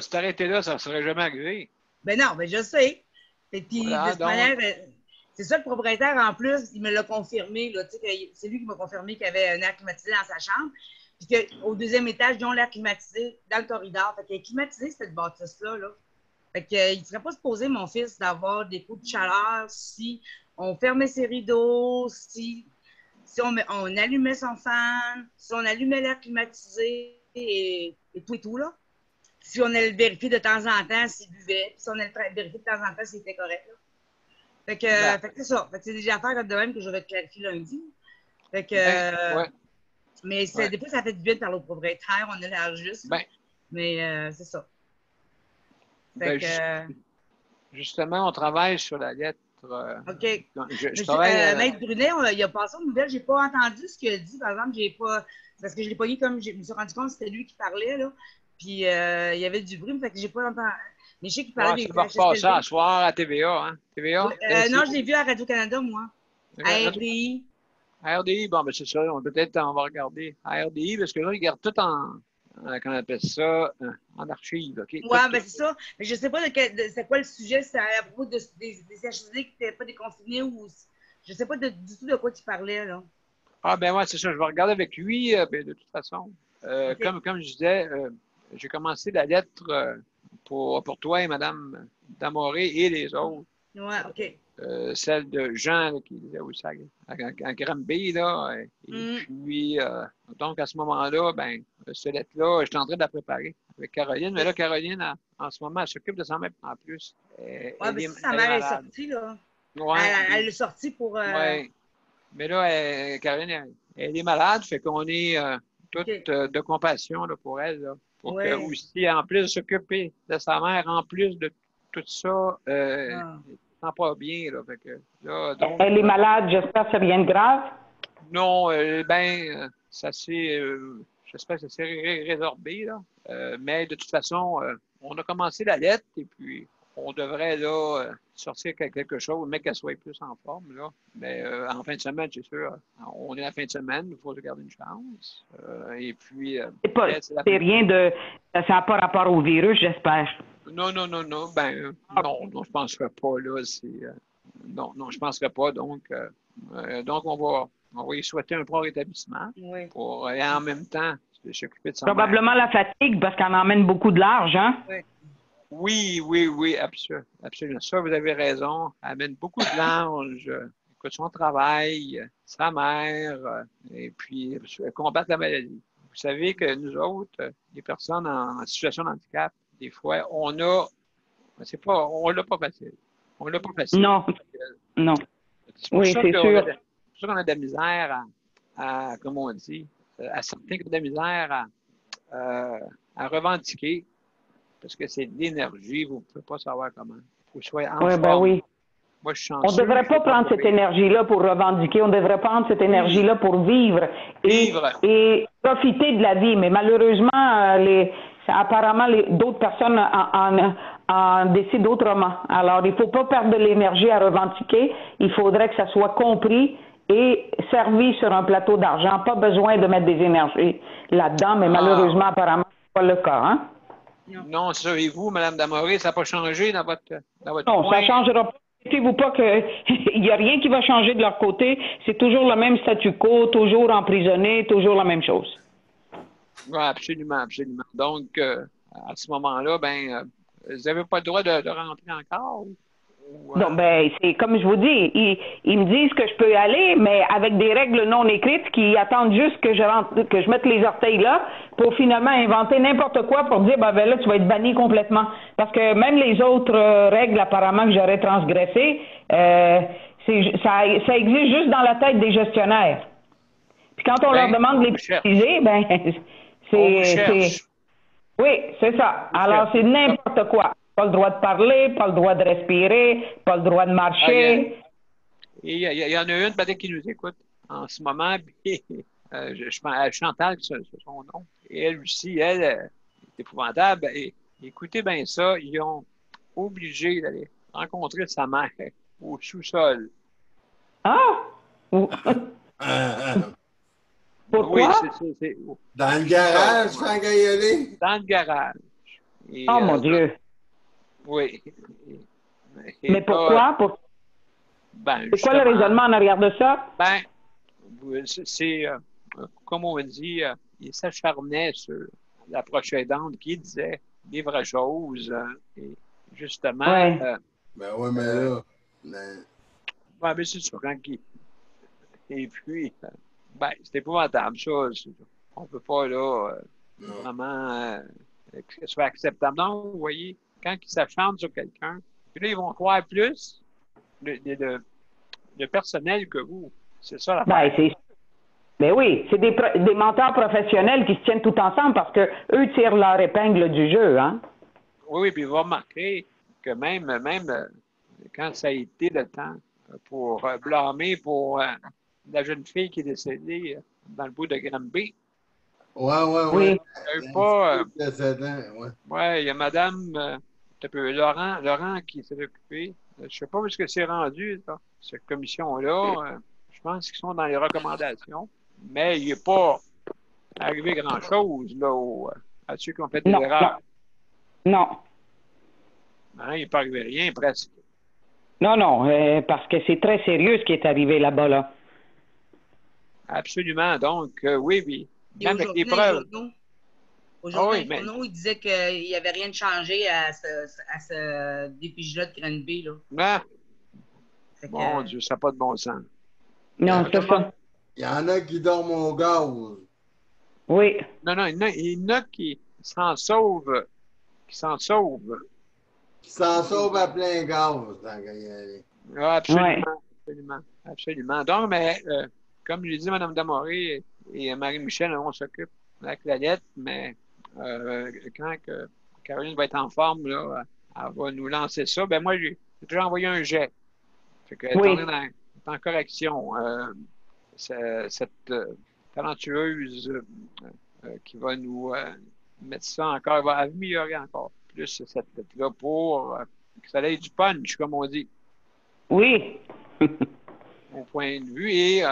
si t'arrêtais là, ça ne serait jamais arrivé. Ben non, je sais. Et puis, de toute manière, c'est ça le propriétaire, en plus, il me l'a confirmé. C'est lui qui m'a confirmé qu'il y avait un air climatisé dans sa chambre. Puis qu'au 2e étage, ils ont l'air climatisé dans le corridor. Fait qu'il est climatisé, cette bâtisse-là. Là. Fait qu'il ne serait pas supposé, mon fils, d'avoir des coups de chaleur si on fermait ses rideaux, si on allumait son fan, si on allumait l'air climatisé et tout, là. Si on allait le vérifier de temps en temps s'il buvait, puis si on allait le vérifier de temps en temps s'il était correct. Là. Fait que c'est ça. Fait que c'est des affaires de même que je vais clarifier lundi. Fait que, mais des fois, ça fait du bien de parler au propriétaire, on a l'air juste. Mais c'est ça. Fait que, justement, on travaille sur la lettre. OK. Maître Brunet, il a passé une nouvelle, j'ai pas entendu ce qu'il a dit. Par exemple, parce que je l'ai pas dit comme je me suis rendu compte que c'était lui qui parlait, là. Puis, il y avait du bruit, fait que j'ai pas entendu. Mais je sais qu'il parlait des ça va repasser à soir à TVA, hein? TVA? Non, je l'ai vu à Radio-Canada, moi. À RDI. À RDI, bon, ben c'est ça. Peut-être on va regarder à RDI, parce que là, ils gardent tout comment on appelle ça, en archive. Okay? Oui, ben c'est ça. Mais je sais pas c'est quoi le sujet. C'est à propos des CHSLD qui n'étaient pas déconfinés ou... Je sais pas du tout de quoi tu parlais, là. Ah, ben ouais, c'est ça. Je vais regarder avec lui, de toute façon. Comme je disais... j'ai commencé la lettre pour toi et Mme Damoré et les autres. Oui, OK. Celle de Jean là, qui était aussi à Granby, là. Et puis, donc, à ce moment-là, ben, cette lettre-là, j'étais en train de la préparer avec Caroline. Mais là, Caroline, en ce moment, elle s'occupe de sa mère en plus. Oui, mais sa mère est sortie, là. Ouais, elle est sortie pour... Oui. Mais là, Caroline, elle est malade, fait qu'on est toutes de compassion là, pour elle, là. Pour que aussi, en plus de s'occuper de sa mère, en plus de tout ça, elle ne sent pas bien. Là, fait que, là, donc, elle est malade, j'espère que c'est rien de grave. Non, ça s'est, j'espère que ça s'est résorbé. Là. Mais de toute façon, on a commencé la lettre et puis on devrait là, sortir quelque chose, mais qu'elle soit plus en forme. Là. Mais en fin de semaine, c'est sûr, on est à la fin de semaine, il faut se garder une chance. Et puis. C'est rien de. Ça n'a pas rapport au virus, j'espère. Non. Ben, non, je ne penserais pas, là. Non, je ne penserais pas. Donc, on va y souhaiter un bon rétablissement. Pour, et en même temps, s'occuper de sa probablement mère. La fatigue, parce qu'elle emmène beaucoup de large, hein? Oui, absolument. Ça, vous avez raison. Elle amène beaucoup de large. Écoute, son travail, sa mère, et puis combattre la maladie. Vous savez que nous autres, les personnes en situation de handicap, des fois, on l'a pas facile. Non. Oui, c'est sûr. C'est pour ça qu'on a de la misère à comme on dit, à certains qui ont de la misère à revendiquer. Parce que c'est de l'énergie, vous ne pouvez pas savoir comment. Il faut que soit en forme. Ben oui. Moi, je suis on ne devrait pas prendre cette énergie-là pour revendiquer, on devrait prendre cette énergie-là pour vivre et profiter de la vie. Mais malheureusement, apparemment, d'autres personnes en décident autrement. Alors, il ne faut pas perdre de l'énergie à revendiquer. Il faudrait que ça soit compris et servi sur un plateau d'argent. Pas besoin de mettre des énergies là-dedans, mais malheureusement, apparemment, ce n'est pas le cas. Hein? Non, ça. Et vous, Mme Damoré, ça n'a pas changé dans votre Non, coin? ça ne changera pas. Inquiétez-vous pas qu'il n'y a rien qui va changer de leur côté. C'est toujours le même statu quo, toujours emprisonné, toujours la même chose. Oui, absolument, absolument. Donc, à ce moment-là, vous n'avez pas le droit de rentrer encore? Non, c'est comme je vous dis, ils me disent que je peux y aller, mais avec des règles non écrites qui attendent juste que je mette les orteils là pour finalement inventer n'importe quoi pour dire là, tu vas être banni complètement. Parce que même les autres règles apparemment que j'aurais transgressées, ça existe juste dans la tête des gestionnaires. Puis quand on leur demande de les préciser, c'est. Oui, c'est ça. Alors, c'est n'importe quoi. Pas le droit de parler, pas le droit de respirer, pas le droit de marcher. Il y en a une peut-être qui nous écoute en ce moment. Puis, Chantal, c'est son nom. Et elle aussi, elle est épouvantable. Et écoutez bien ça, ils ont obligé d'aller rencontrer sa mère au sous-sol. Ah! Pourquoi? Oui, dans le garage, sans gaïoler? Dans le garage. Et, oh mon Dieu! Oui. Mais pourquoi? C'est quoi le raisonnement en arrière de ça? C'est, comme on dit, il s'acharnait sur la proche aidante qui disait des vraies choses. Et justement. Ouais. Oui, mais là. Mais c'est sûr, quand il. Et puis, c'est épouvantable, ça. On ne peut pas, là, vraiment que ce soit acceptable. Non, vous voyez, quand ils s'acharnent sur quelqu'un, puis là, ils vont croire plus de personnel que vous. C'est ça la Ben oui, c'est des menteurs professionnels qui se tiennent tout ensemble parce que eux tirent leur épingle du jeu, hein? Oui, puis vous remarquerez que même quand ça a été le temps pour blâmer pour la jeune fille qui est décédée dans le bout de Granby. Oui. Il y a Madame Laurent qui s'est occupé. Je ne sais pas où est-ce que c'est rendu, là, cette commission-là. Je pense qu'ils sont dans les recommandations. Mais il n'est pas arrivé grand-chose là, à ceux qui ont fait des erreurs. Non. Hein, il n'est pas arrivé rien, presque. Non, parce que c'est très sérieux ce qui est arrivé là-bas, là. Absolument. Donc, oui. Même avec des preuves. Aujourd'hui, il disait qu'il n'y avait rien de changé à ce DPJ-là de Granby, là. Mon Dieu, ça n'a pas de bon sens. Non, c'est ça. Il y en a qui dorment au gaz. Oui. Non, il y en a qui s'en sauvent. Qui s'en sauvent à plein gaz, tant qu'à y aller. Absolument. Donc, mais comme je l'ai dit, Mme Damoré et Marie-Michel, on s'occupe de la Claudette, mais quand Caroline va être en forme, là, elle va nous lancer ça. Moi, j'ai déjà envoyé un jet. Fait qu'elle est en correction. Cette talentueuse qui va nous mettre ça encore, elle va améliorer encore plus cette tête-là pour que ça ait du punch, comme on dit. Oui. Mon point de vue. Et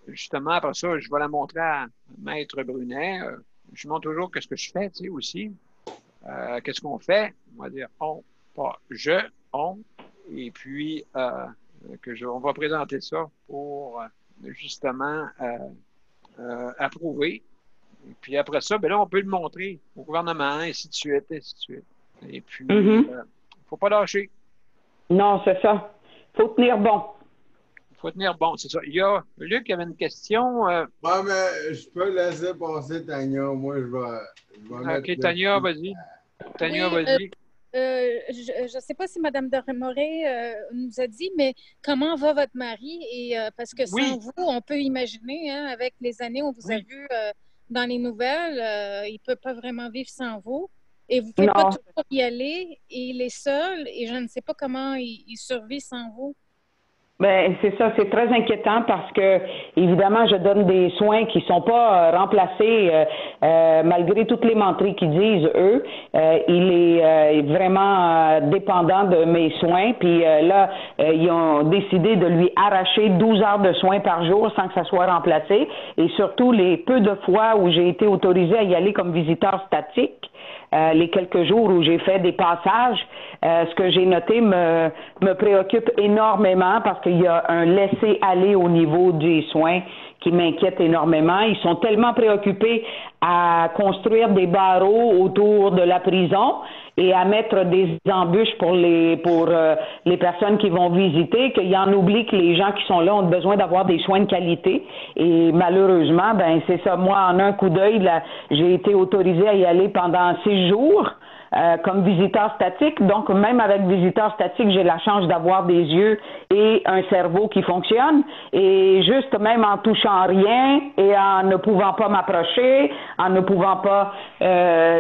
justement, après ça, je vais la montrer à Maître Brunet. Je montre toujours ce que je fais, tu sais, aussi. Qu'est-ce qu'on fait? On va dire on, pas je, on. Et puis, on va présenter ça pour justement approuver. Et puis après ça, là, on peut le montrer au gouvernement, ainsi de suite, ainsi de suite. Et puis, il ne faut pas lâcher. Non, c'est ça. Il faut tenir bon. Il faut tenir bon, c'est ça. Il y a Luc qui avait une question. Mais je peux laisser passer Tania. Moi, je vais mettre... OK, Tania, vas-y. Tania, vas-y. Je ne sais pas si Mme Damoré nous a dit, mais comment va votre mari? Et, parce que sans vous, on peut imaginer, hein, avec les années, on vous a vu dans les nouvelles, il ne peut pas vraiment vivre sans vous. Et vous ne pouvez pas toujours y aller. Et il est seul. Et je ne sais pas comment il survit sans vous. Ben, c'est ça, c'est très inquiétant parce que, évidemment, je donne des soins qui sont pas remplacés malgré toutes les menteries qu'ils disent, eux. Il est vraiment dépendant de mes soins. Puis là, ils ont décidé de lui arracher 12 heures de soins par jour sans que ça soit remplacé. Et surtout, les peu de fois où j'ai été autorisée à y aller comme visiteur statique, les quelques jours où j'ai fait des passages, ce que j'ai noté me préoccupe énormément parce qu'il y a un laisser-aller au niveau des soins qui m'inquiète énormément. Ils sont tellement préoccupés à construire des barreaux autour de la prison et à mettre des embûches pour les personnes qui vont visiter, qu'il y en oublie que les gens qui sont là ont besoin d'avoir des soins de qualité. Et malheureusement, ben c'est ça. Moi, en un coup d'œil, j'ai été autorisée à y aller pendant 6 jours. Comme visiteur statique. Donc, même avec visiteur statique, j'ai la chance d'avoir des yeux et un cerveau qui fonctionne. Et juste même en touchant rien et en ne pouvant pas m'approcher, en ne pouvant pas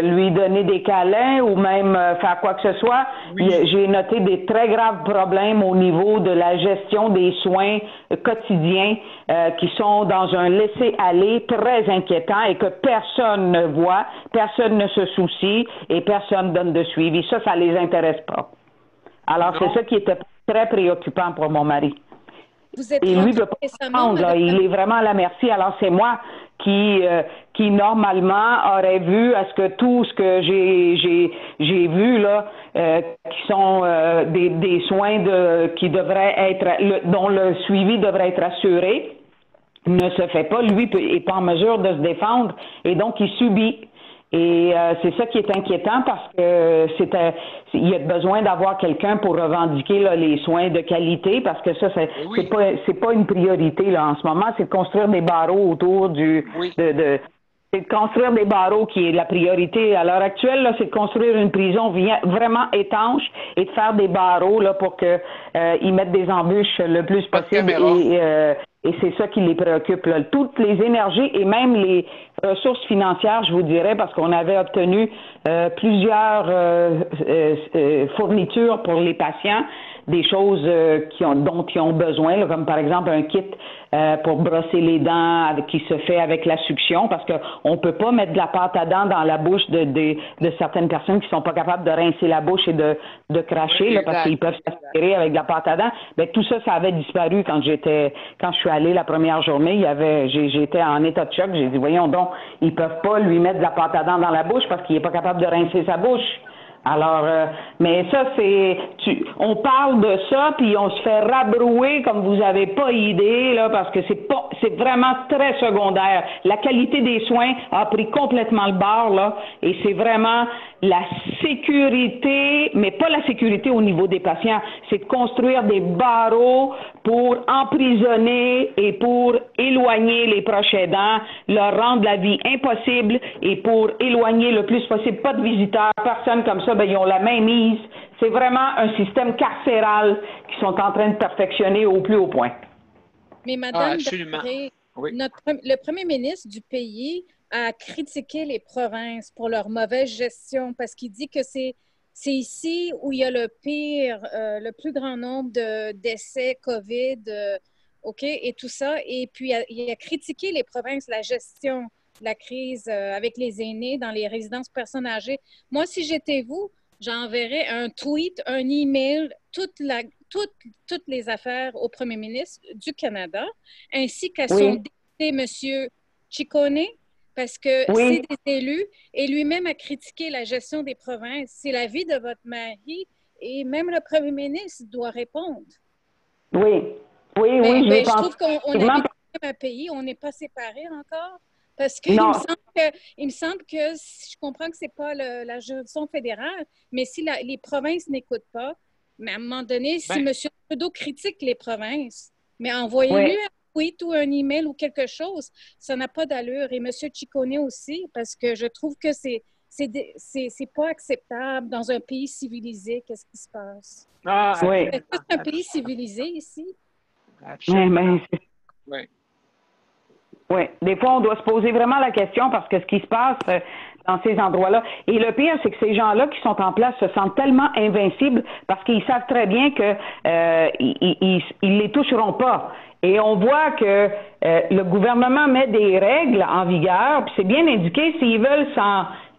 lui donner des câlins ou même faire quoi que ce soit, j'ai noté des très graves problèmes au niveau de la gestion des soins quotidiens qui sont dans un laisser-aller très inquiétant et que personne ne voit, personne ne se soucie et personne donne de suivi. Ça les intéresse pas. Alors, c'est ça qui était très préoccupant pour mon mari. Vous êtes et lui, peut pas prendre, là, il est vraiment à la merci. Alors, c'est moi qui normalement aurait vu à ce que tout ce que j'ai vu là, qui sont des soins qui devraient être, dont le suivi devrait être assuré, ne se fait pas. Lui n'est pas en mesure de se défendre et donc il subit. Et c'est ça qui est inquiétant parce que il y a besoin d'avoir quelqu'un pour revendiquer là, les soins de qualité parce que ça c'est pas une priorité là en ce moment, c'est de construire des barreaux autour c'est de construire des barreaux qui est la priorité à l'heure actuelle là, c'est de construire une prison vraiment étanche et de faire des barreaux là pour que ils mettent des embûches le plus possible et c'est ça qui les préoccupe, là. Toutes les énergies et même les ressources financières, je vous dirais, parce qu'on avait obtenu plusieurs fournitures pour les patients, des choses dont ils ont besoin, là, comme par exemple un kit pour brosser les dents qui se fait avec la succion, parce qu'on ne peut pas mettre de la pâte à dents dans la bouche de certaines personnes qui ne sont pas capables de rincer la bouche et de cracher, là, parce qu'ils peuvent s'aspirer avec de la pâte à dents. Ben, tout ça, ça avait disparu quand je suis allée la première journée. J'étais en état de choc. J'ai dit, voyons donc, ils peuvent pas lui mettre de la pâte à dents dans la bouche parce qu'il n'est pas capable de rincer sa bouche. Alors, mais ça, on parle de ça, puis on se fait rabrouer comme vous avez pas idée, là, parce que c'est vraiment très secondaire. La qualité des soins a pris complètement le bord, là, et c'est vraiment la sécurité, mais pas la sécurité au niveau des patients, c'est de construire des barreaux pour emprisonner et pour éloigner les proches aidants, leur rendre la vie impossible et pour éloigner le plus possible, pas de visiteurs, personne comme ça, ben ils ont la main mise. C'est vraiment un système carcéral qu'ils sont en train de perfectionner au plus haut point. Mais Madame Daré, le premier ministre du pays a critiqué les provinces pour leur mauvaise gestion parce qu'il dit que c'est ici où il y a le plus grand nombre de décès COVID, OK, et tout ça. Et puis, il a critiqué les provinces, la gestion de la crise avec les aînés dans les résidences personnes âgées. Moi, si j'étais vous, j'enverrais un tweet, un email, toutes les affaires au premier ministre du Canada, ainsi qu'à son député, M. Ciccone, parce que c'est des élus, et lui-même a critiqué la gestion des provinces. C'est la vie de votre mari, et même le premier ministre doit répondre. Oui. Je trouve qu'on habite dans un pays, on n'est pas séparés encore. Parce qu'il me semble que, je comprends que ce n'est pas la juridiction fédérale, mais si les provinces n'écoutent pas, mais à un moment donné, si M. Trudeau critique les provinces, mais envoyez-lui un tweet ou un email ou quelque chose, ça n'a pas d'allure. Et M. Ciccone aussi, parce que je trouve que c'est pas acceptable dans un pays civilisé. Qu'est-ce qui se passe? Est-ce que c'est un pays civilisé ici? Absolument. Oui, des fois, on doit se poser vraiment la question parce que ce qui se passe dans ces endroits-là. Et le pire, c'est que ces gens-là qui sont en place se sentent tellement invincibles parce qu'ils savent très bien que ils les toucheront pas. Et on voit que le gouvernement met des règles en vigueur, puis c'est bien indiqué, s'ils veulent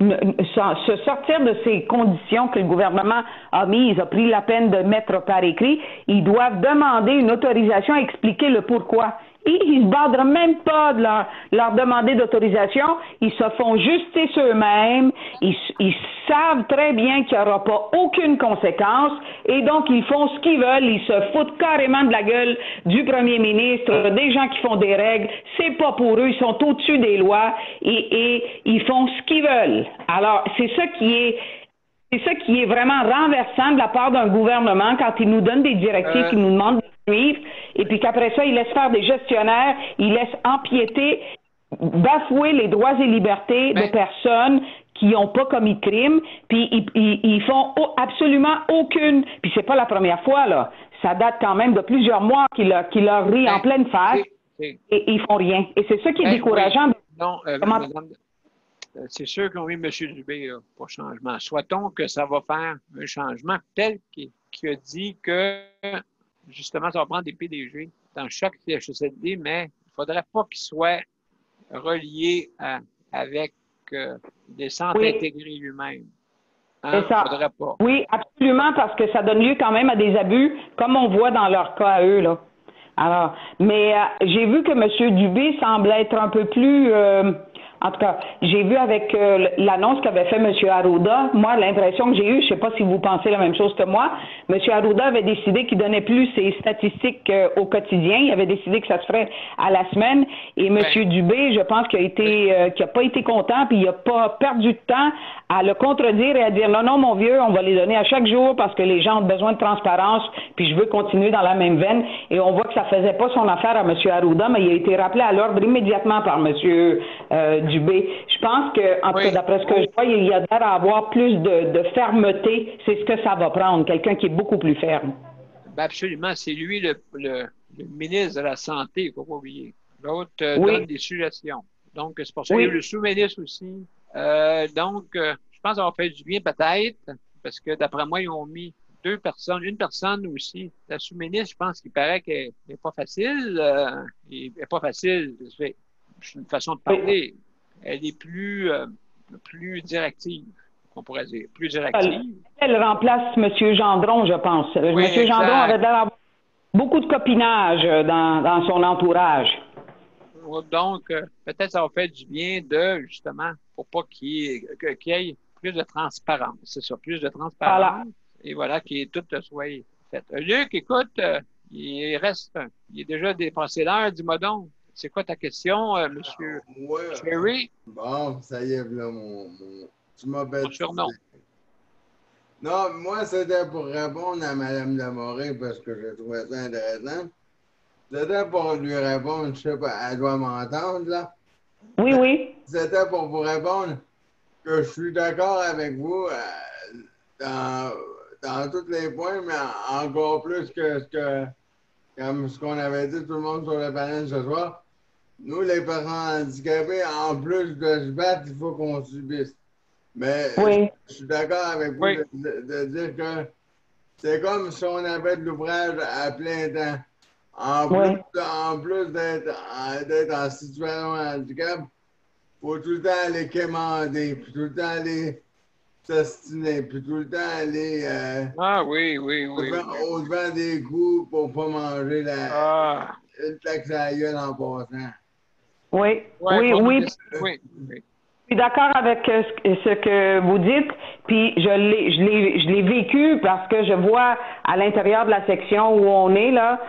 se sortir de ces conditions que le gouvernement a mises, a pris la peine de mettre par écrit, ils doivent demander une autorisation, expliquer le pourquoi. Et ils ne se badrent même pas de leur demander d'autorisation. Ils se font justice eux-mêmes. Ils savent très bien qu'il n'y aura pas aucune conséquence. Et donc, ils font ce qu'ils veulent. Ils se foutent carrément de la gueule du premier ministre, des gens qui font des règles. C'est pas pour eux. Ils sont au-dessus des lois. Et ils font ce qu'ils veulent. Alors, c'est ça qui est vraiment renversant de la part d'un gouvernement quand il nous donne des directives, qu'il nous demande de suivre, et puis qu'après ça, il laisse faire des gestionnaires, il laisse empiéter, bafouer les droits et libertés de personnes qui n'ont pas commis de crime, puis ils font absolument aucune, puis c'est pas la première fois, là, ça date quand même de plusieurs mois qu'il leur rit en pleine face, et ils font rien. Et c'est ça qui est décourageant. Oui. Non, madame, c'est sûr qu'on oui, M. Dubé, là, pour changement. Soit-on que ça va faire un changement tel qu'il a dit que, justement, ça va prendre des PDG dans chaque CHSLD, mais il ne faudrait pas qu'ils soient reliés avec des centres intégrés lui-même. Hein? Ça. Faudrait pas. Oui, absolument, parce que ça donne lieu quand même à des abus, comme on voit dans leur cas à eux, là. Alors, mais j'ai vu que M. Dubé semble être un peu plus... en tout cas, j'ai vu avec l'annonce qu'avait fait M. Arruda, moi, l'impression que j'ai eue, je ne sais pas si vous pensez la même chose que moi, M. Arruda avait décidé qu'il donnait plus ses statistiques au quotidien. Il avait décidé que ça se ferait à la semaine. Et M. Dubé, je pense qu'il n'a pas été content, puis il n'a pas perdu de temps à le contredire et à dire non, mon vieux, on va les donner à chaque jour parce que les gens ont besoin de transparence, puis je veux continuer dans la même veine. Et on voit que ça ne faisait pas son affaire à M. Arruda, mais il a été rappelé à l'ordre immédiatement par M. Dubé. Je pense que, en tout cas, d'après ce que je vois, il y a l'air à avoir plus de fermeté. C'est ce que ça va prendre, quelqu'un qui est beaucoup plus ferme. Ben absolument. C'est lui le ministre de la Santé, il ne faut pas oublier. L'autre donne des suggestions. Donc, c'est pour ça qu'il y a le sous-ministre aussi. Donc, je pense avoir fait du bien peut-être, parce que d'après moi, ils ont mis deux personnes, une personne aussi. La sous-ministre, je pense qu'il paraît qu'elle n'est pas facile. Elle n'est pas facile. C'est une façon de parler. Elle est plus directive, on pourrait dire. Plus directive. Elle remplace M. Gendron, je pense. Oui, M. Gendron avait d'avoir beaucoup de copinage dans son entourage. Donc, peut-être ça va faire du bien de, justement, pour pas qu'il y ait plus de transparence. C'est ça, plus de transparence. Voilà. Et voilà, qu'il y ait tout soit fait. Luc, écoute, il est déjà dépassé l'heure, dis-moi donc. C'est quoi ta question, monsieur Cherry? Bon, ça y est, là, tu m'as bêté. Mon surnom. Non, moi, c'était pour répondre à Mme Lamoré parce que je trouvais ça intéressant. C'était pour lui répondre, je sais pas, elle doit m'entendre, là. Oui, oui. C'était pour vous répondre que je suis d'accord avec vous dans tous les points, mais encore plus que comme ce qu'on avait dit tout le monde sur le panel ce soir. Nous, les personnes handicapées, en plus de se battre, il faut qu'on subisse. Mais je suis d'accord avec vous de dire que c'est comme si on avait de l'ouvrage à plein temps. En plus d'être en situation de handicap, il faut tout le temps aller quémander, puis tout le temps aller s'ostiner, puis tout le temps aller au-devant des coups pour ne pas manger une taxe à la gueule en passant. Oui. Je suis d'accord avec ce que vous dites, puis je l'ai vécu parce que je vois à l'intérieur de la section où on est, là,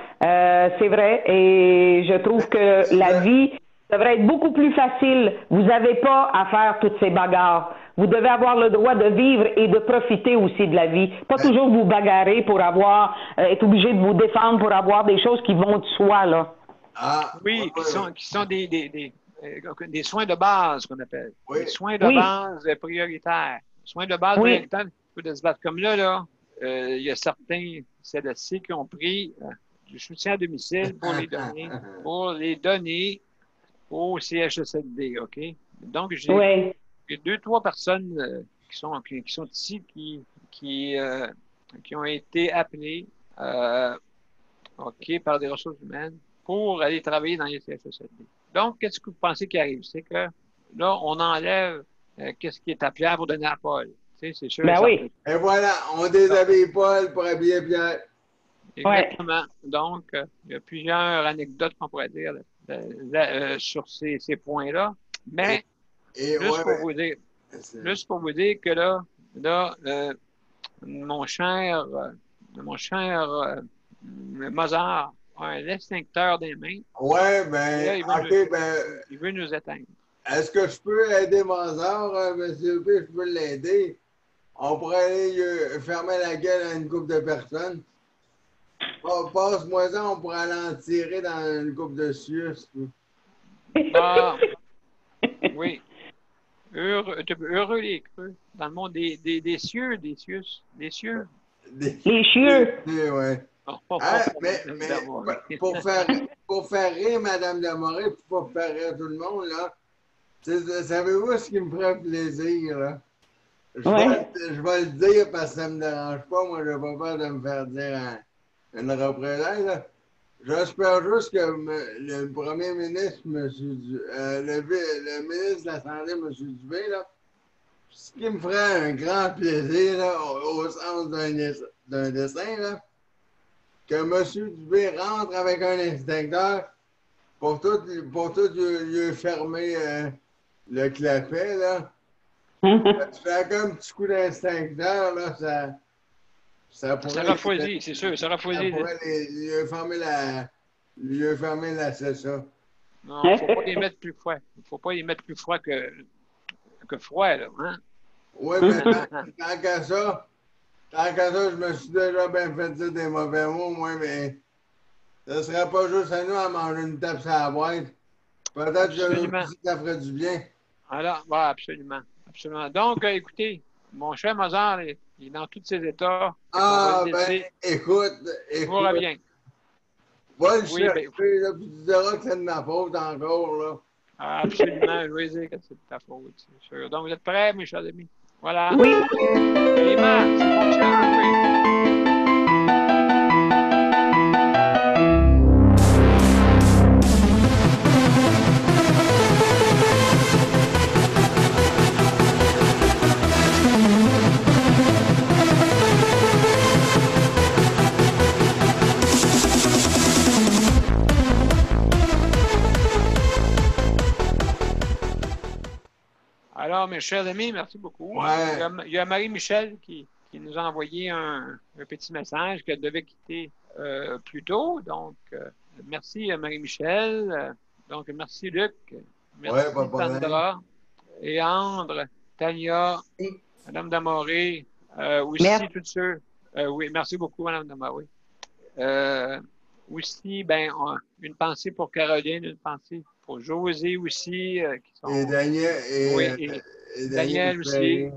c'est vrai, et je trouve que la vie devrait être beaucoup plus facile. Vous n'avez pas à faire toutes ces bagarres. Vous devez avoir le droit de vivre et de profiter aussi de la vie. Pas toujours vous bagarrer pour être obligé de vous défendre pour avoir des choses qui vont de soi, là. Qui sont des soins de base, qu'on appelle. Des soins de base prioritaires. Soins de base prioritaires, il faut se battre. Comme là, il y a certains CLSC qui ont pris du soutien à domicile pour les donner au CHSLD, OK? Donc, y a 2-3 personnes qui sont ici qui ont été appelées par des ressources humaines pour aller travailler dans les CHSLD. Donc, qu'est-ce que vous pensez qui arrive? C'est que là, on enlève qu'est-ce qui est à Pierre pour donner à Paul. Tu sais, c'est sûr. Ben oui. Et voilà, on déshabille Paul pour habiller Pierre. Exactement. Ouais. Donc, il y a plusieurs anecdotes qu'on pourrait dire sur ces points-là. Mais, juste pour vous dire que là mon cher Mozart a un extincteur des mains. Ouais, ben, il veut nous éteindre. Est-ce que je peux aider Mozart, monsieur P? Je peux l'aider? On pourrait aller fermer la gueule à une couple de personnes. Passe-moi ça, on pourrait aller en tirer dans une couple de cieux. Ah, oui. Heureux les creux. Dans le monde des cieux, des cieux. Les cieux. Oui. Mais pour faire rire Mme Demoré, pour faire rire tout le monde, là, savez-vous ce qui me ferait plaisir, là? Je vais le dire parce que ça ne me dérange pas. Moi, je n'ai pas peur de me faire dire une représailles, là. J'espère juste que le premier ministre, le ministre de la Santé, M. Dubé, là, ce qui me ferait un grand plaisir, là, au sens d'un dessin, là, que M. Dubé rentre avec un extincteur pour tout lui fermer le clapet, là. Tu fais un petit coup d'extincteur, là, ça pourrait... Ça refroidit, c'est sûr, ça refroidit. Ça pourrait lui fermer la session. Non, il ne faut pas les mettre plus froid. Il ne faut pas les mettre plus froid que froid, là. Hein? Oui, mais tant qu'à ça, je me suis déjà bien fait dire des mauvais mots, moi, mais ce ne serait pas juste à nous à manger une tape sur la boîte. Peut-être que ça ferait du bien. Alors, oui, absolument. Absolument. Donc, écoutez, mon cher Mozart, il est dans tous ses états. Ah, écoute. On revient. Va le chercher, là, puis tu diras que c'est de ma faute encore, là. Ah, absolument, je vais dire que c'est de ta faute, c'est sûr. Donc, vous êtes prêts, mes chers amis? Voilà. Oui. Et Marc, c'est mon cher, oui. Alors, mes chers amis, merci beaucoup. Ouais. Il y a Marie-Michel qui nous a envoyé un petit message qu'elle devait quitter plus tôt. Donc, merci Marie-Michel. Donc, merci Luc. Merci Sandra. Et Andre, Tania, Mme Damoré, aussi tous ceux. Oui, merci beaucoup, Mme Damoré. Aussi, une pensée pour Caroline, une pensée pour José aussi. Et Daniel. Et Daniel aussi.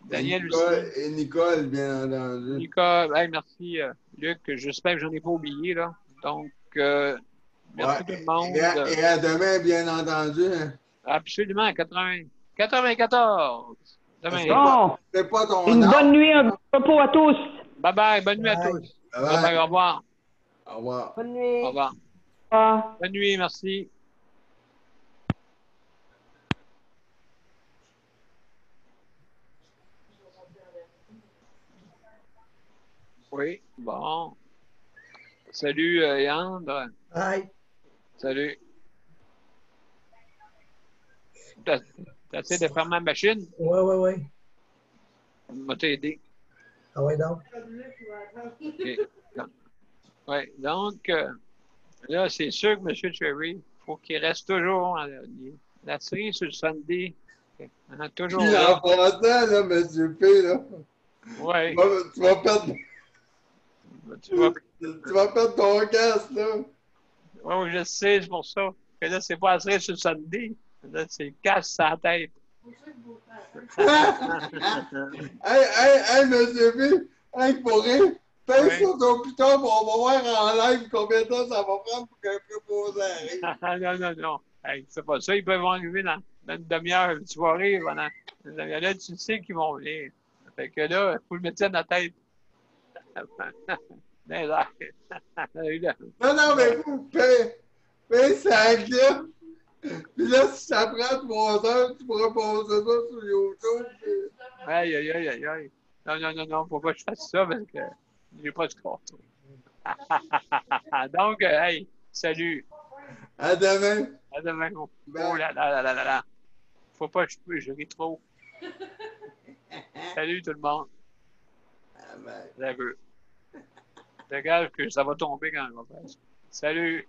Daniel aussi. Et Nicole, bien entendu. Nicole, merci Luc. J'espère que je n'en ai pas oublié, là. Donc, merci tout le monde. Et à demain, bien entendu. Hein? Absolument, 94. Demain. Bon. C'est pas ton Une bonne nuit, un bon repos à tous. Bye-bye, bonne nuit à tous. Bye-bye, au revoir. Au revoir. Bonne nuit. Au revoir. Bonne nuit, merci. Oui, bon. Salut, Yandre. Hi. Salut. T'essaies de faire ma machine? Oui. On va t'aider. Ah ouais, donc. Okay. Oui, donc, là, c'est sûr que M. Cherry, il faut qu'il reste toujours en dernier. La série sur le Sunday, on a toujours. Il en prend là, M. P, là. Oui. Tu vas perdre. Tu vas perdre ton casque, là. Oui, je sais, c'est pour ça. Que là, c'est pas la série sur le Sunday. Là, c'est le casque sur la tête. Hey, M. P, pour rire. Pèse sur ton piton, on va voir en live combien de temps ça va prendre pour qu'un préposé arrive. Non. Hey, c'est pas ça, ils peuvent arriver une demi-heure, une soirée, pendant une demi-heure, là, tu sais qu'ils vont venir. Fait que là, il faut le mettre dans la tête. Non, mais vous faites ça là. Puis là, si ça prend 3 heures, tu pourras poser ça sur YouTube. Aïe, aïe, aïe, aïe, aïe. Non, faut pas que je fasse ça parce que j'ai pas de compte. Donc, hey, salut. À demain. À demain. Oh là là là là là là. Faut pas que je ris trop. Salut tout le monde. Ça veut. Regarde que ça va tomber quand je vais faire ça. Salut.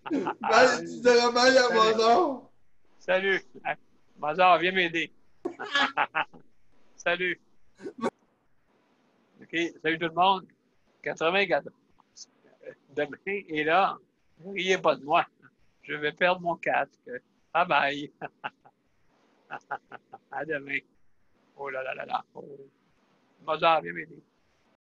Tu diras mal à Mozart. Salut. Mozart, viens m'aider. Salut. OK, salut tout le monde. 94. Demain, et là, ne riez pas de moi. Je vais perdre mon casque. Bye bye. À demain. Oh là là là là. Oh. Mozart, viens m'aider.